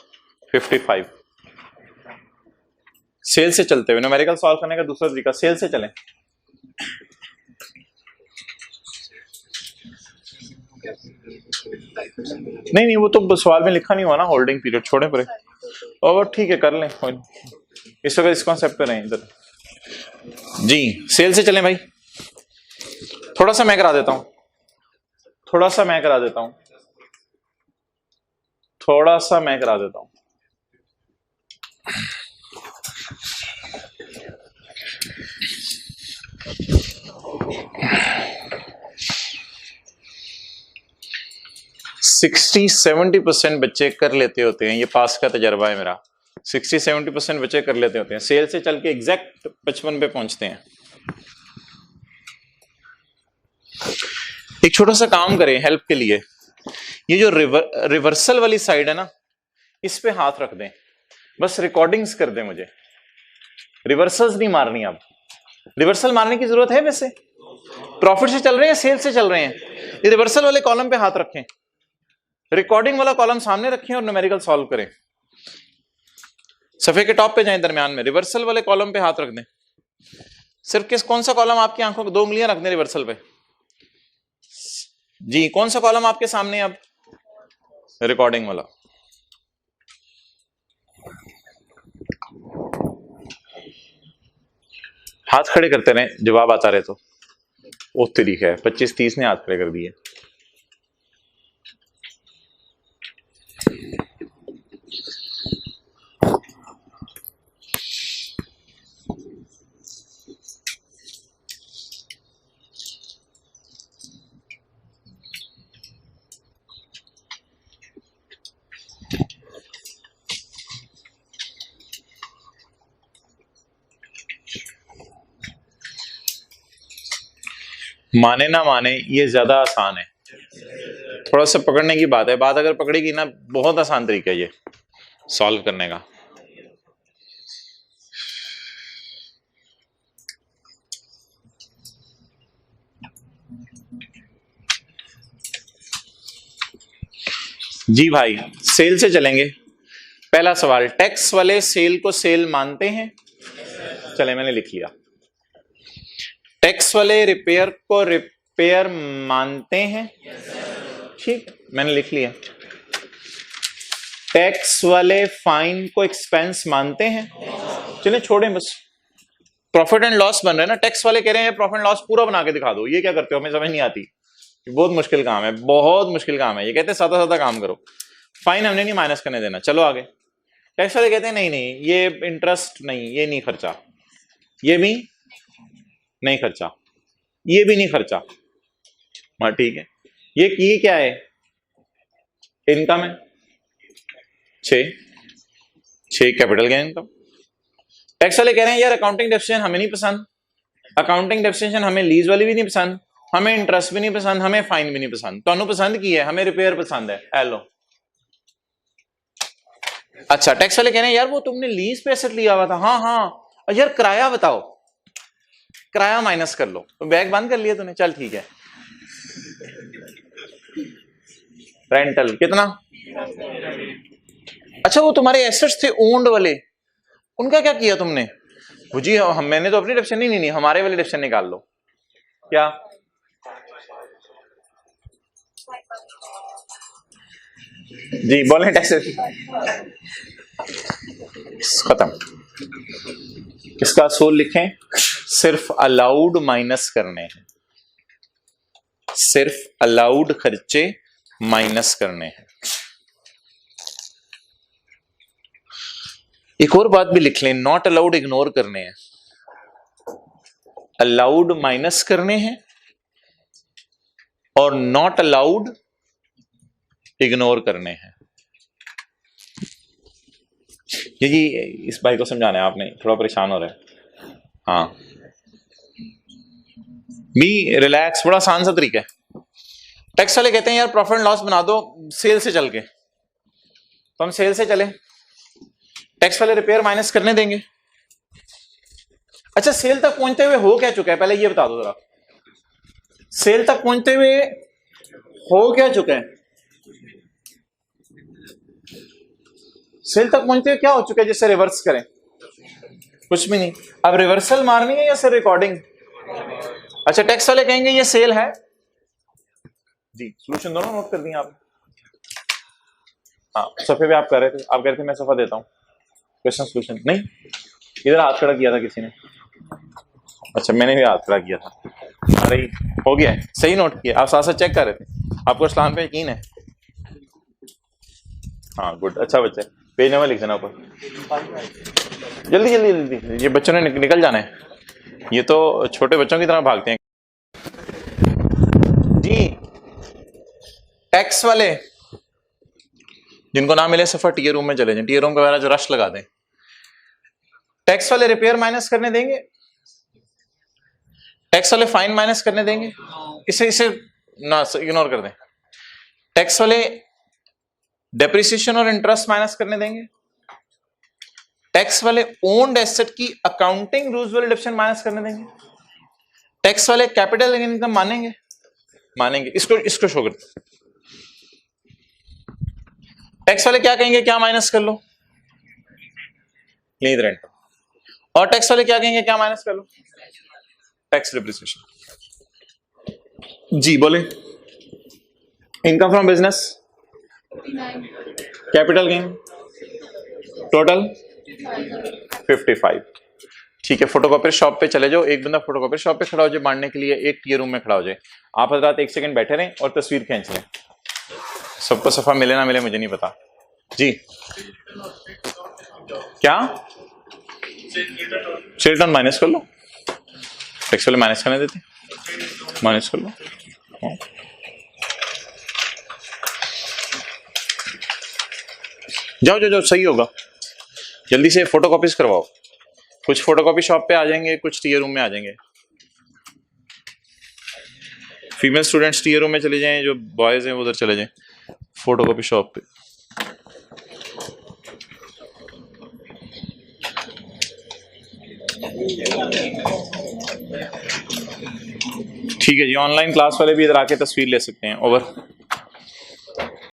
55। सेल से चलते हुए न्यूमेरिकल सॉल्व करने का दूसरा तरीका, सेल से चलें। नहीं नहीं वो तो सवाल में लिखा नहीं हुआ ना, होल्डिंग पीरियड छोड़े पड़े। और ठीक है कर लें, इस वक्त इस कॉन्सेप्ट पे रहें इधर। जी सेल से चलें भाई। थोड़ा सा मैं करा देता हूं, थोड़ा सा मैं करा देता हूं, थोड़ा सा मैं करा देता हूं। सिक्सटी 70% बच्चे कर लेते होते हैं, ये पास का तजर्बा है मेरा। 60-70% बच्चे कर लेते होते हैं, सेल से चल के एग्जैक्ट 55 पे पहुंचते हैं। एक छोटा सा काम करें हेल्प के लिए, ये जो रिवर्सल वाली साइड है ना, इस पे हाथ रख दें, बस रिकॉर्डिंग्स कर दें मुझे। रिवर्सल्स नहीं मारनी। अब रिवर्सल मारने की जरूरत है वैसे? प्रॉफिट से चल रहे हैं, सेल से चल रहे हैं, ये रिवर्सल वाले कॉलम पे हाथ रखें, रिकॉर्डिंग वाला कॉलम सामने रखें और न्यूमेरिकल सॉल्व करें। सफे के टॉप पे जाएं, दरमियान में रिवर्सल वाले कॉलम पे हाथ रख दें। सिर्फ कौन सा कॉलम आपकी आंखों को 2 उंगलियां रख दें रिवर्सल पे। जी कौन सा कॉलम आपके सामने? अब रिकॉर्डिंग वाला। हाथ खड़े करते रहे, जवाब आता रहे तो। वो तरीका है, 25-30 ने हाथ खड़े कर दिए। माने ना माने ये ज्यादा आसान है, थोड़ा सा पकड़ने की बात है। बात अगर पकड़ेगी ना, बहुत आसान तरीका है ये सॉल्व करने का। जी भाई, सेल से चलेंगे। पहला सवाल, टैक्स वाले सेल को सेल मानते हैं? चले, मैंने लिख लिया। टैक्स वाले रिपेयर को रिपेयर मानते हैं? ठीक, मैंने लिख लिया। टैक्स वाले फाइन को एक्सपेंस मानते हैं? चलिए छोड़ें, बस प्रॉफिट एंड लॉस बन रहे हैं ना। टैक्स वाले कह रहे हैं प्रॉफिट एंड लॉस पूरा बना के दिखा दो। ये क्या करते हो, हमें समझ नहीं आती, बहुत मुश्किल काम है, बहुत मुश्किल काम है। ये कहते हैं सादा सादा काम करो, फाइन हमने नहीं माइनस करने देना। चलो आगे। टैक्स वाले कहते हैं नहीं नहीं, ये इंटरेस्ट नहीं, ये नहीं खर्चा, ये भी नहीं खर्चा, ये भी नहीं खर्चा। हाँ ठीक है, ये क्या है, इनकम है, 6 कैपिटल गेन इनकम। टैक्स वाले कह रहे हैं यार अकाउंटिंग डेफिनेशन हमें नहीं पसंद, अकाउंटिंग डेफिनेशन हमें लीज वाली भी नहीं पसंद, हमें इंटरेस्ट भी नहीं पसंद, हमें फाइन भी नहीं पसंद। तो पसंद की है, हमें रिपेयर पसंद है। हेलो, अच्छा टैक्स वाले कह रहे हैं यार वो तुमने लीज पे एसेट लिया हुआ था। हाँ हाँ यार, किराया बताओ, किराया माइनस कर लो। तो बैग बंद कर लिया तूने, चल ठीक है। रेंटल कितना? अच्छा वो तुम्हारे एसेट्स थे ओन्ड वाले, उनका क्या किया तुमने? वो जी हम, मैंने तो अपनी डेफिनेशन नहीं, हमारे वाले डेफिनेशन निकाल लो। क्या? जी बोलें, टैक्स खत्म। इसका असूल लिखें, सिर्फ अलाउड माइनस करने हैं, सिर्फ अलाउड खर्चे माइनस करने हैं। एक और बात भी लिख लें, नॉट अलाउड इग्नोर करने हैं, अलाउड माइनस करने हैं और नॉट अलाउड इग्नोर करने हैं। ये जी इस भाई को समझाना है आपने, थोड़ा परेशान हो रहा है। हाँ बी रिलैक्स, बड़ा आसान सा तरीका है। टैक्स वाले कहते हैं यार प्रॉफिट एंड लॉस बना दो सेल से चल के, तो हम सेल से चले। टैक्स वाले रिपेयर माइनस करने देंगे। अच्छा सेल तक पहुंचते हुए हो क्या चुका है, पहले ये बता दो जरा, सेल तक पहुंचते हुए हो क्या चुका है? सेल तक पहुंचते हुए क्या हो चुका है जिससे रिवर्स करें? कुछ भी नहीं। अब रिवर्सल मारनी है या सिर्फ रिकॉर्डिंग? अच्छा टैक्स वाले कहेंगे ये सेल है जी। सोल्यूशन दोनों नोट कर दिए आप? हाँ सफे पे आप कर रहे थे, आप कह रहे थे मैं सफा देता हूं, क्वेश्चन सोल्यूशन नहीं। इधर हाथ खड़ा किया था किसी ने? अच्छा मैंने भी हाथ खड़ा किया था। अरे हो गया है, सही नोट किया। आप साथ साथ चेक कर रहे थे, आपको इस्लाम पे यकीन है? हाँ गुड, अच्छा बच्चे, पेज नंबर लिख देना ऊपर। जल्दी जल्दी जल्दी, ये बच्चों ने निकल जाना है, ये तो छोटे बच्चों की तरह भागते हैं जी। टैक्स वाले जिनको ना मिले सफर टीयर रूम में चले जाएं, टीयर रूम का वगैरह जो रश लगा दें। टैक्स वाले रिपेयर माइनस करने देंगे, टैक्स वाले फाइन माइनस करने देंगे, इसे ना इग्नोर कर दें। टैक्स वाले डेप्रिसिएशन और इंटरेस्ट माइनस करने देंगे। टैक्स वाले ओन्ड एसेट की अकाउंटिंग रूल्स वाले डिफिनेशन माइनस करने देंगे। टैक्स वाले कैपिटल इनकम मानेंगे, इसको शो कर। टैक्स वाले क्या कहेंगे, क्या माइनस कर लो? Lease rent. और टैक्स वाले क्या कहेंगे, क्या माइनस कर लो? Tax depreciation. जी बोले। Income from business, capital gain, total 55। ठीक है, फोटोकॉपी शॉप पे चले जाओ, एक बंदा फोटोकॉपी शॉप पे खड़ा हो जाए बांटने के लिए, एक टीयर रूम में खड़ा हो जाए। आप हजरात एक सेकंड बैठे रहें और तस्वीर खींच लें। सबको सफा मिले ना मिले मुझे नहीं पता जी। क्या सेल रिटर्न माइनस कर लो, टैक्स वाले माइनस करने देते, माइनस कर लो। जाओ जाओ जाओ, सही होगा। जल्दी से फोटोकॉपीज करवाओ। कुछ फोटोकॉपी शॉप पे आ जाएंगे, कुछ टीयर रूम में आ जाएंगे। फीमेल स्टूडेंट्स टीयर रूम में चले जाएं, जो बॉयज हैं वो उधर चले जाएं फोटोकॉपी शॉप पे। ठीक है जी, ऑनलाइन क्लास वाले भी इधर आके तस्वीर ले सकते हैं। ओवर।